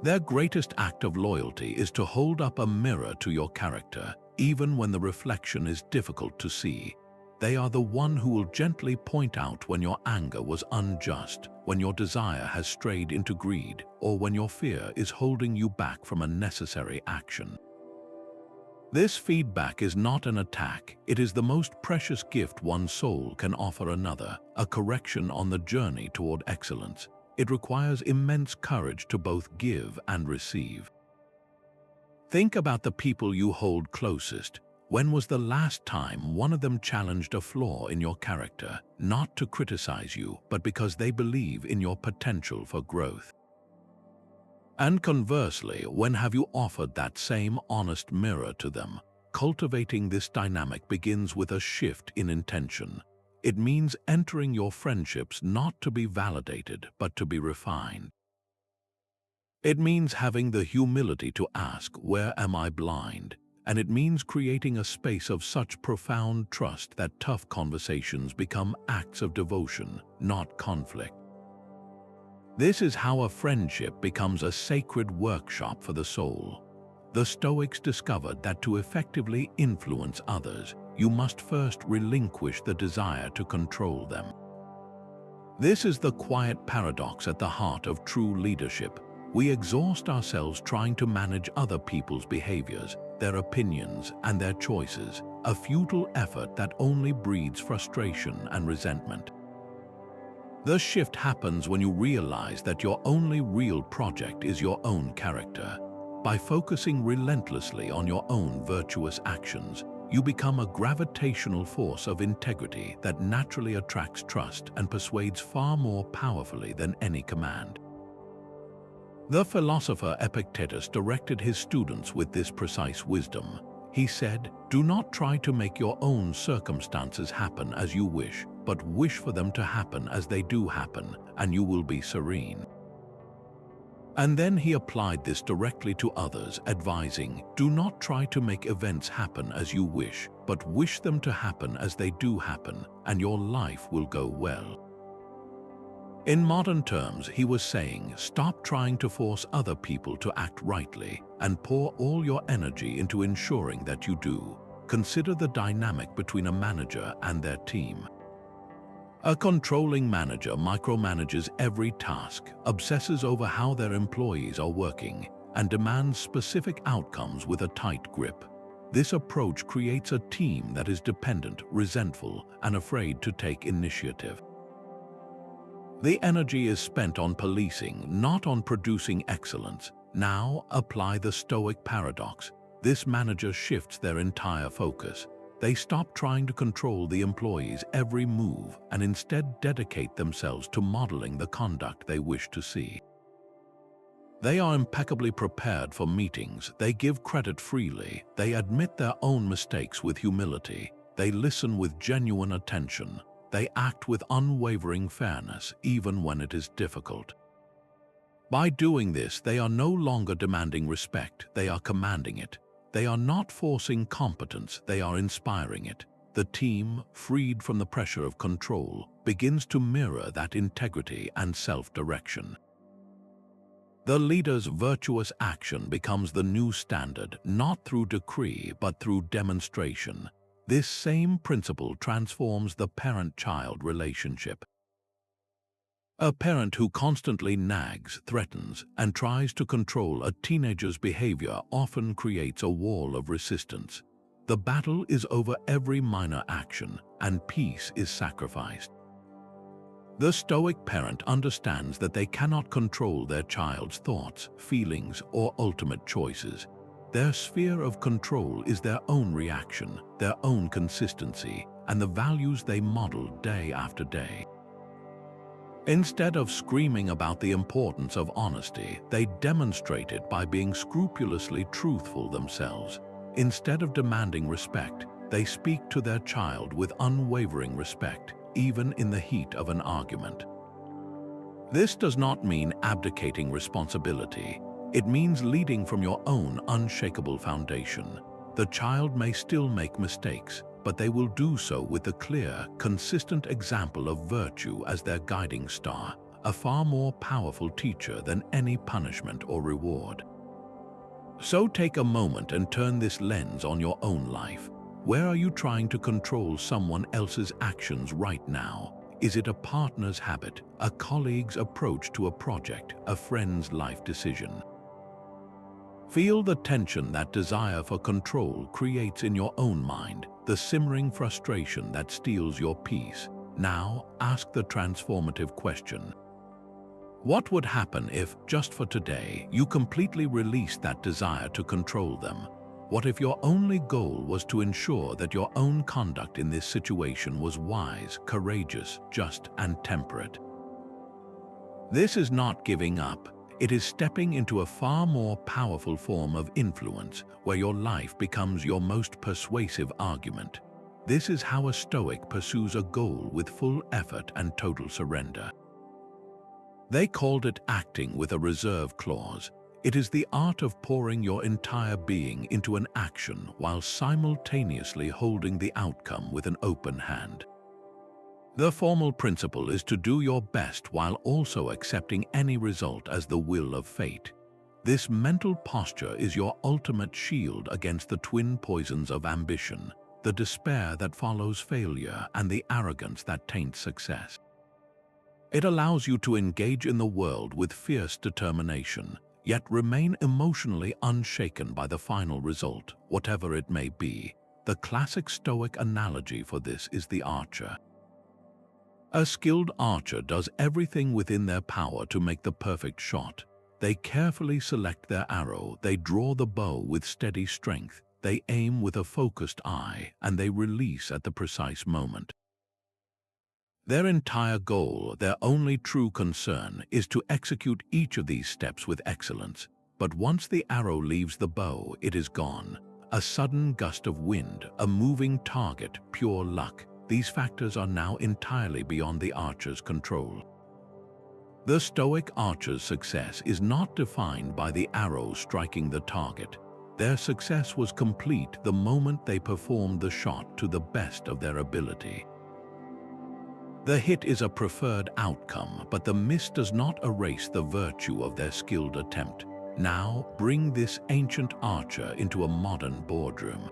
Their greatest act of loyalty is to hold up a mirror to your character, even when the reflection is difficult to see. They are the one who will gently point out when your anger was unjust, when your desire has strayed into greed, or when your fear is holding you back from a necessary action. This feedback is not an attack, it is the most precious gift one soul can offer another, a correction on the journey toward excellence. It requires immense courage to both give and receive. Think about the people you hold closest. When was the last time one of them challenged a flaw in your character, not to criticize you, but because they believe in your potential for growth? And conversely, when have you offered that same honest mirror to them? Cultivating this dynamic begins with a shift in intention. It means entering your friendships not to be validated, but to be refined. It means having the humility to ask, where am I blind? And it means creating a space of such profound trust that tough conversations become acts of devotion, not conflict. This is how a friendship becomes a sacred workshop for the soul. The Stoics discovered that to effectively influence others, you must first relinquish the desire to control them. This is the quiet paradox at the heart of true leadership. We exhaust ourselves trying to manage other people's behaviors, their opinions, and their choices, a futile effort that only breeds frustration and resentment. The shift happens when you realize that your only real project is your own character. By focusing relentlessly on your own virtuous actions, you become a gravitational force of integrity that naturally attracts trust and persuades far more powerfully than any command. The philosopher Epictetus directed his students with this precise wisdom. He said, "Do not try to make your own circumstances happen as you wish, but wish for them to happen as they do happen, and you will be serene." And then he applied this directly to others, advising, "Do not try to make events happen as you wish, but wish them to happen as they do happen, and your life will go well." In modern terms, he was saying, stop trying to force other people to act rightly, and pour all your energy into ensuring that you do. Consider the dynamic between a manager and their team. A controlling manager micromanages every task, obsesses over how their employees are working, and demands specific outcomes with a tight grip. This approach creates a team that is dependent, resentful, and afraid to take initiative. The energy is spent on policing, not on producing excellence. Now, apply the Stoic paradox. This manager shifts their entire focus. They stop trying to control the employees' every move and instead dedicate themselves to modeling the conduct they wish to see. They are impeccably prepared for meetings, they give credit freely, they admit their own mistakes with humility, they listen with genuine attention, they act with unwavering fairness even when it is difficult. By doing this, they are no longer demanding respect, they are commanding it. They are not forcing competence, they are inspiring it. The team, freed from the pressure of control, begins to mirror that integrity and self-direction. The leader's virtuous action becomes the new standard, not through decree but through demonstration. This same principle transforms the parent-child relationship. A parent who constantly nags, threatens, and tries to control a teenager's behavior often creates a wall of resistance. The battle is over every minor action, and peace is sacrificed. The Stoic parent understands that they cannot control their child's thoughts, feelings, or ultimate choices. Their sphere of control is their own reaction, their own consistency, and the values they model day after day. Instead of screaming about the importance of honesty, they demonstrate it by being scrupulously truthful themselves. Instead of demanding respect, they speak to their child with unwavering respect, even in the heat of an argument. This does not mean abdicating responsibility. It means leading from your own unshakable foundation. The child may still make mistakes, but they will do so with the clear, consistent example of virtue as their guiding star, a far more powerful teacher than any punishment or reward. So take a moment and turn this lens on your own life. Where are you trying to control someone else's actions right now? Is it a partner's habit, a colleague's approach to a project, a friend's life decision? Feel the tension that desire for control creates in your own mind, the simmering frustration that steals your peace. Now, ask the transformative question. What would happen if, just for today, you completely released that desire to control them? What if your only goal was to ensure that your own conduct in this situation was wise, courageous, just, and temperate? This is not giving up. It is stepping into a far more powerful form of influence, where your life becomes your most persuasive argument. This is how a Stoic pursues a goal with full effort and total surrender. They called it acting with a reserve clause. It is the art of pouring your entire being into an action while simultaneously holding the outcome with an open hand. The formal principle is to do your best while also accepting any result as the will of fate. This mental posture is your ultimate shield against the twin poisons of ambition, the despair that follows failure, and the arrogance that taints success. It allows you to engage in the world with fierce determination, yet remain emotionally unshaken by the final result, whatever it may be. The classic Stoic analogy for this is the archer. A skilled archer does everything within their power to make the perfect shot. They carefully select their arrow, they draw the bow with steady strength, they aim with a focused eye, and they release at the precise moment. Their entire goal, their only true concern, is to execute each of these steps with excellence. But once the arrow leaves the bow, it is gone. A sudden gust of wind, a moving target, pure luck. These factors are now entirely beyond the archer's control. The Stoic archer's success is not defined by the arrow striking the target. Their success was complete the moment they performed the shot to the best of their ability. The hit is a preferred outcome, but the miss does not erase the virtue of their skilled attempt. Now, bring this ancient archer into a modern boardroom.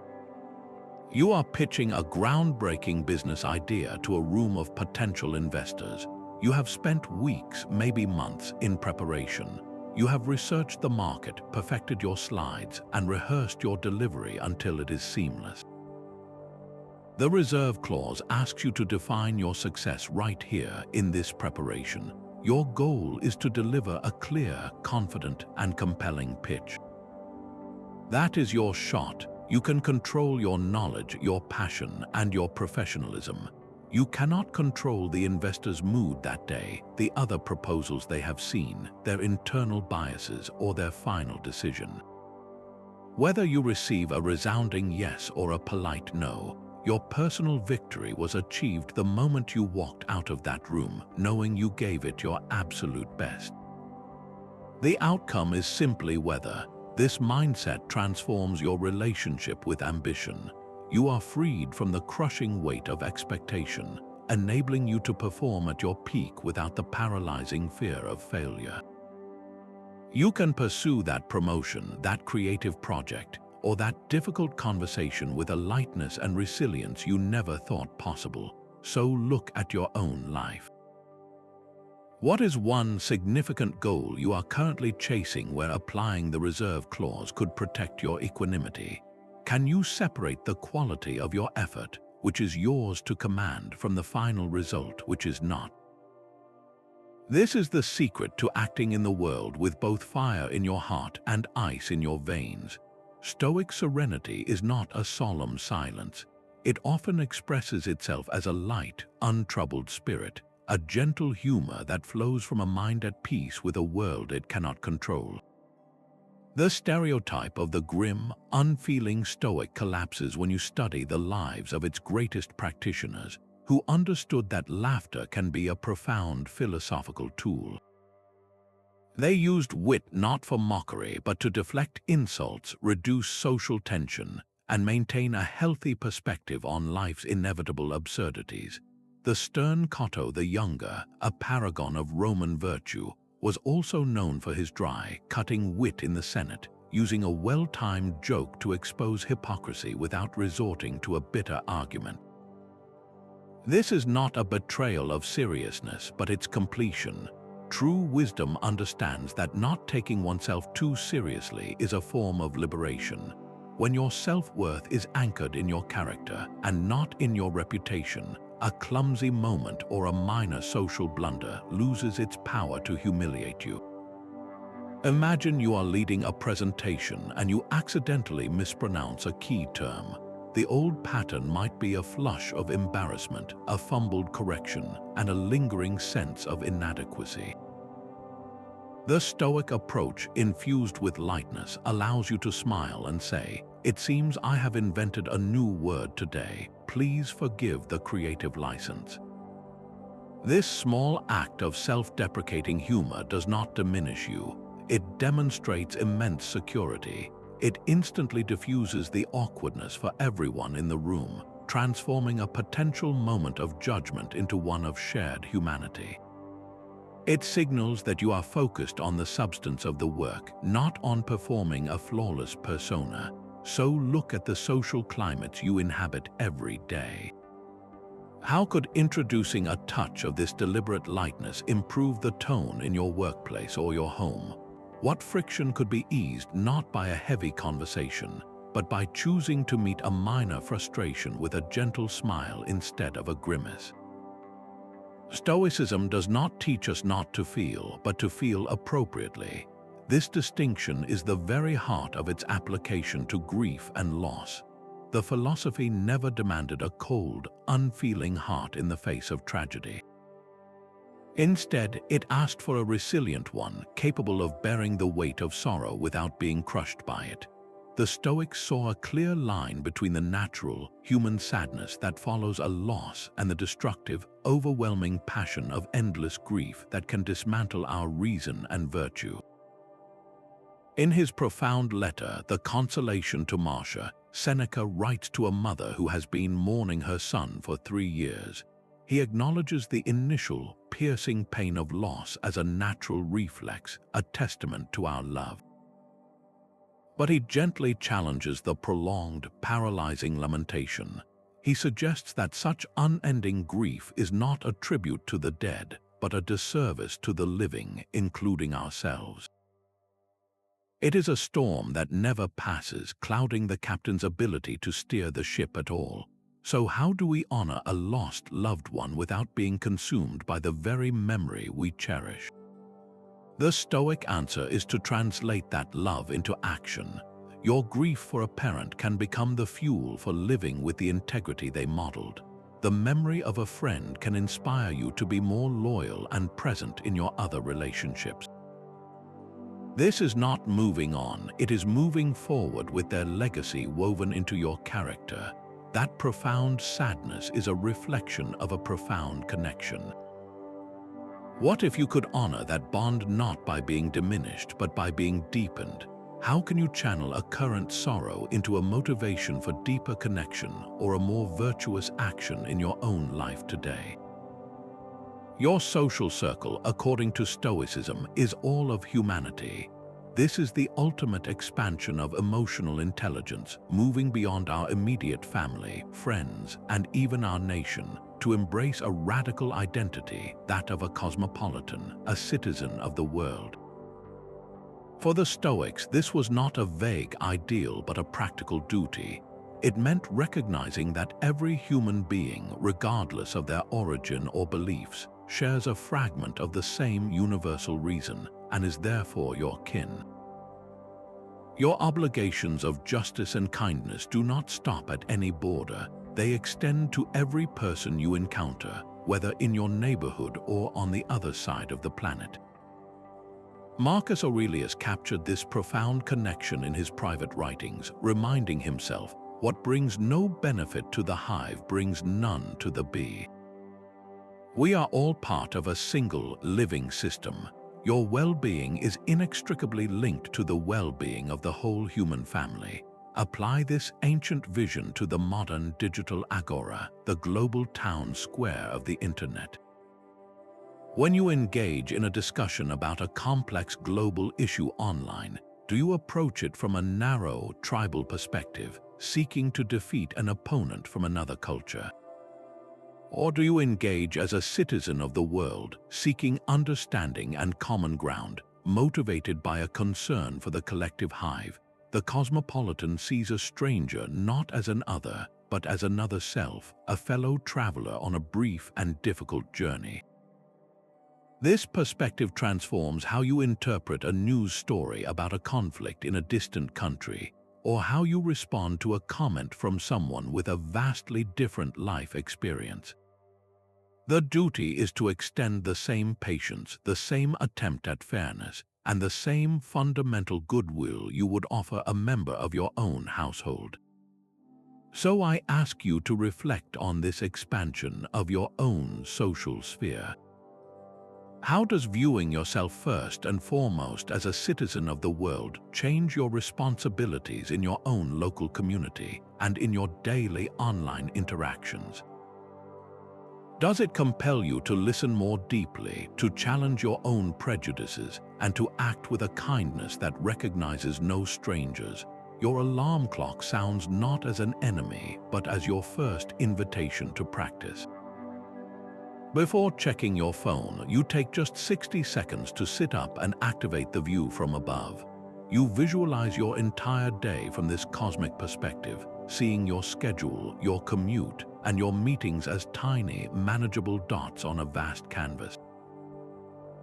You are pitching a groundbreaking business idea to a room of potential investors. You have spent weeks, maybe months, in preparation. You have researched the market, perfected your slides, and rehearsed your delivery until it is seamless. The reserve clause asks you to define your success right here in this preparation. Your goal is to deliver a clear, confident, and compelling pitch. That is your shot. You can control your knowledge, your passion, and your professionalism. You cannot control the investor's mood that day, the other proposals they have seen, their internal biases, or their final decision. Whether you receive a resounding yes or a polite no, your personal victory was achieved the moment you walked out of that room, knowing you gave it your absolute best. The outcome is simply whether. This mindset transforms your relationship with ambition. You are freed from the crushing weight of expectation, enabling you to perform at your peak without the paralyzing fear of failure. You can pursue that promotion, that creative project, or that difficult conversation with a lightness and resilience you never thought possible. So look at your own life. What is one significant goal you are currently chasing where applying the reserve clause could protect your equanimity? Can you separate the quality of your effort, which is yours to command, from the final result, which is not? This is the secret to acting in the world with both fire in your heart and ice in your veins. Stoic serenity is not a solemn silence. It often expresses itself as a light, untroubled spirit, a gentle humor that flows from a mind at peace with a world it cannot control. The stereotype of the grim, unfeeling Stoic collapses when you study the lives of its greatest practitioners, who understood that laughter can be a profound philosophical tool. They used wit not for mockery, but to deflect insults, reduce social tension, and maintain a healthy perspective on life's inevitable absurdities. The stern Cato the Younger, a paragon of Roman virtue, was also known for his dry, cutting wit in the Senate, using a well-timed joke to expose hypocrisy without resorting to a bitter argument. This is not a betrayal of seriousness, but its completion. True wisdom understands that not taking oneself too seriously is a form of liberation. When your self-worth is anchored in your character and not in your reputation, a clumsy moment or a minor social blunder loses its power to humiliate you. Imagine you are leading a presentation and you accidentally mispronounce a key term. The old pattern might be a flush of embarrassment, a fumbled correction, and a lingering sense of inadequacy. The Stoic approach, infused with lightness, allows you to smile and say, "It seems I have invented a new word today. Please forgive the creative license." This small act of self-deprecating humor does not diminish you. It demonstrates immense security. It instantly diffuses the awkwardness for everyone in the room, transforming a potential moment of judgment into one of shared humanity. It signals that you are focused on the substance of the work, not on performing a flawless persona. So look at the social climates you inhabit every day. How could introducing a touch of this deliberate lightness improve the tone in your workplace or your home? What friction could be eased not by a heavy conversation, but by choosing to meet a minor frustration with a gentle smile instead of a grimace? Stoicism does not teach us not to feel, but to feel appropriately. This distinction is the very heart of its application to grief and loss. The philosophy never demanded a cold, unfeeling heart in the face of tragedy. Instead, it asked for a resilient one, capable of bearing the weight of sorrow without being crushed by it. The Stoics saw a clear line between the natural, human sadness that follows a loss and the destructive, overwhelming passion of endless grief that can dismantle our reason and virtue. In his profound letter, The Consolation to Marcia, Seneca writes to a mother who has been mourning her son for 3 years. He acknowledges the initial, piercing pain of loss as a natural reflex, a testament to our love. But he gently challenges the prolonged, paralyzing lamentation. He suggests that such unending grief is not a tribute to the dead, but a disservice to the living, including ourselves. It is a storm that never passes, clouding the captain's ability to steer the ship at all. So how do we honor a lost loved one without being consumed by the very memory we cherish? The Stoic answer is to translate that love into action. Your grief for a parent can become the fuel for living with the integrity they modeled. The memory of a friend can inspire you to be more loyal and present in your other relationships. This is not moving on, it is moving forward with their legacy woven into your character. That profound sadness is a reflection of a profound connection. What if you could honor that bond not by being diminished, but by being deepened? How can you channel a current sorrow into a motivation for deeper connection or a more virtuous action in your own life today? Your social circle, according to Stoicism, is all of humanity. This is the ultimate expansion of emotional intelligence, moving beyond our immediate family, friends, and even our nation, to embrace a radical identity, that of a cosmopolitan, a citizen of the world. For the Stoics, this was not a vague ideal but a practical duty. It meant recognizing that every human being, regardless of their origin or beliefs, shares a fragment of the same universal reason and is therefore your kin. Your obligations of justice and kindness do not stop at any border. They extend to every person you encounter, whether in your neighborhood or on the other side of the planet. Marcus Aurelius captured this profound connection in his private writings, reminding himself, "What brings no benefit to the hive brings none to the bee." We are all part of a single, living system. Your well-being is inextricably linked to the well-being of the whole human family. Apply this ancient vision to the modern digital agora, the global town square of the Internet. When you engage in a discussion about a complex global issue online, do you approach it from a narrow, tribal perspective, seeking to defeat an opponent from another culture? Or do you engage as a citizen of the world, seeking understanding and common ground, motivated by a concern for the collective hive? The cosmopolitan sees a stranger not as an other, but as another self, a fellow traveler on a brief and difficult journey. This perspective transforms how you interpret a news story about a conflict in a distant country, or how you respond to a comment from someone with a vastly different life experience. The duty is to extend the same patience, the same attempt at fairness, and the same fundamental goodwill you would offer a member of your own household. So I ask you to reflect on this expansion of your own social sphere. How does viewing yourself first and foremost as a citizen of the world change your responsibilities in your own local community and in your daily online interactions? Does it compel you to listen more deeply, to challenge your own prejudices, and to act with a kindness that recognizes no strangers? Your alarm clock sounds not as an enemy, but as your first invitation to practice. Before checking your phone, you take just 60 seconds to sit up and activate the view from above. You visualize your entire day from this cosmic perspective, seeing your schedule, your commute, and your meetings as tiny, manageable dots on a vast canvas.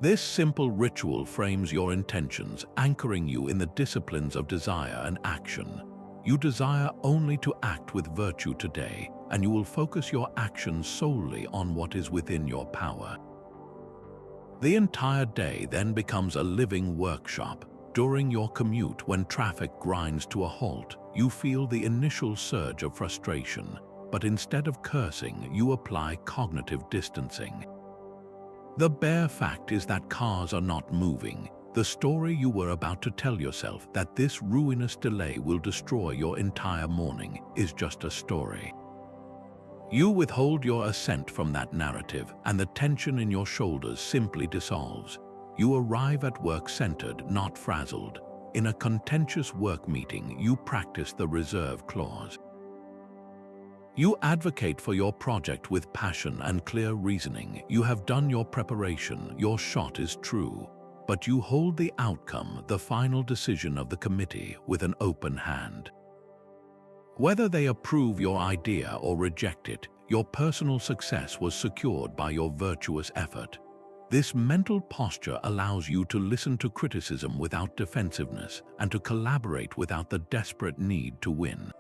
This simple ritual frames your intentions, anchoring you in the disciplines of desire and action. You desire only to act with virtue today, and you will focus your actions solely on what is within your power. The entire day then becomes a living workshop. During your commute, when traffic grinds to a halt, you feel the initial surge of frustration, but instead of cursing, you apply cognitive distancing. The bare fact is that cars are not moving. The story you were about to tell yourself, that this ruinous delay will destroy your entire morning, is just a story. You withhold your assent from that narrative, and the tension in your shoulders simply dissolves. You arrive at work centered, not frazzled. In a contentious work meeting, you practice the reserve clause. You advocate for your project with passion and clear reasoning. You have done your preparation, your shot is true. But you hold the outcome, the final decision of the committee, with an open hand. Whether they approve your idea or reject it, your personal success was secured by your virtuous effort. This mental posture allows you to listen to criticism without defensiveness and to collaborate without the desperate need to win.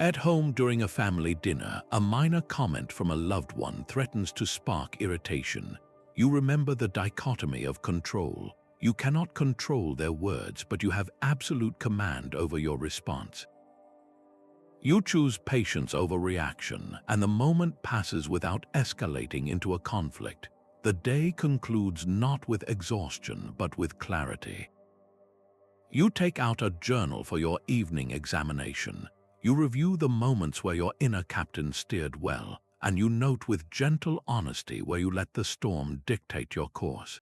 At home during a family dinner, a minor comment from a loved one threatens to spark irritation. You remember the dichotomy of control. You cannot control their words, but you have absolute command over your response. You choose patience over reaction, and the moment passes without escalating into a conflict. The day concludes not with exhaustion, but with clarity. You take out a journal for your evening examination. You review the moments where your inner captain steered well, and you note with gentle honesty where you let the storm dictate your course.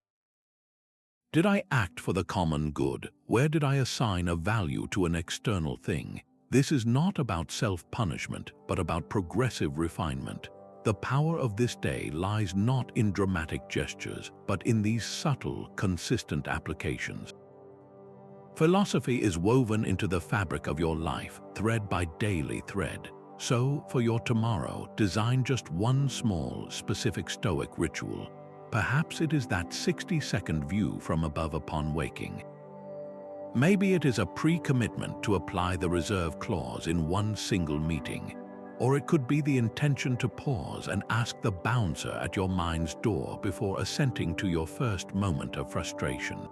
Did I act for the common good? Where did I assign a value to an external thing? This is not about self-punishment, but about progressive refinement. The power of this day lies not in dramatic gestures, but in these subtle, consistent applications. Philosophy is woven into the fabric of your life, thread by daily thread. So, for your tomorrow, design just one small, specific Stoic ritual. Perhaps it is that 60-second view from above upon waking. Maybe it is a pre-commitment to apply the reserve clause in one single meeting. Or it could be the intention to pause and ask the bouncer at your mind's door before assenting to your first moment of frustration.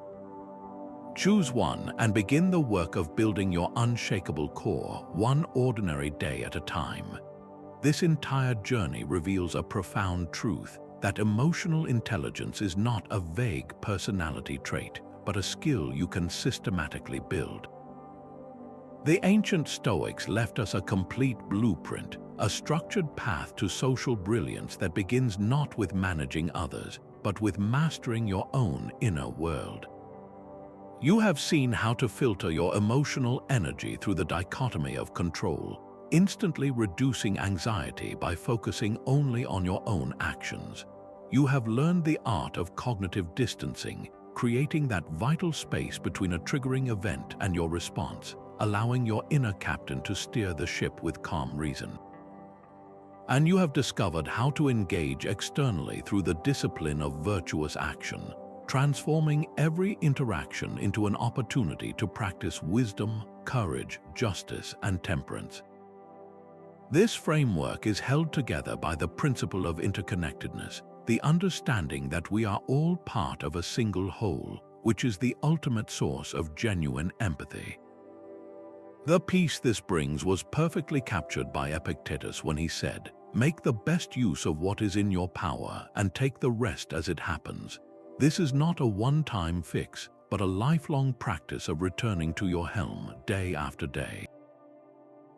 Choose one and begin the work of building your unshakable core, one ordinary day at a time. This entire journey reveals a profound truth, that emotional intelligence is not a vague personality trait, but a skill you can systematically build. The ancient Stoics left us a complete blueprint, a structured path to social brilliance that begins not with managing others, but with mastering your own inner world. You have seen how to filter your emotional energy through the dichotomy of control. instantly reducing anxiety by focusing only on your own actions. You have learned the art of cognitive distancing, creating that vital space between a triggering event and your response, allowing your inner captain to steer the ship with calm reason. And you have discovered how to engage externally through the discipline of virtuous action, transforming every interaction into an opportunity to practice wisdom, courage, justice, and temperance. This framework is held together by the principle of interconnectedness, the understanding that we are all part of a single whole, which is the ultimate source of genuine empathy. The peace this brings was perfectly captured by Epictetus when he said, "Make the best use of what is in your power and take the rest as it happens." This is not a one-time fix, but a lifelong practice of returning to your helm day after day.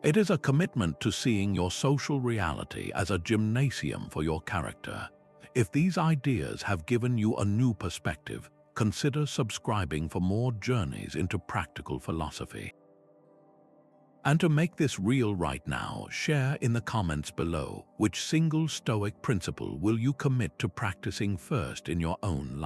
It is a commitment to seeing your social reality as a gymnasium for your character. If these ideas have given you a new perspective, consider subscribing for more journeys into practical philosophy. And to make this real right now, share in the comments below which single Stoic principle will you commit to practicing first in your own life.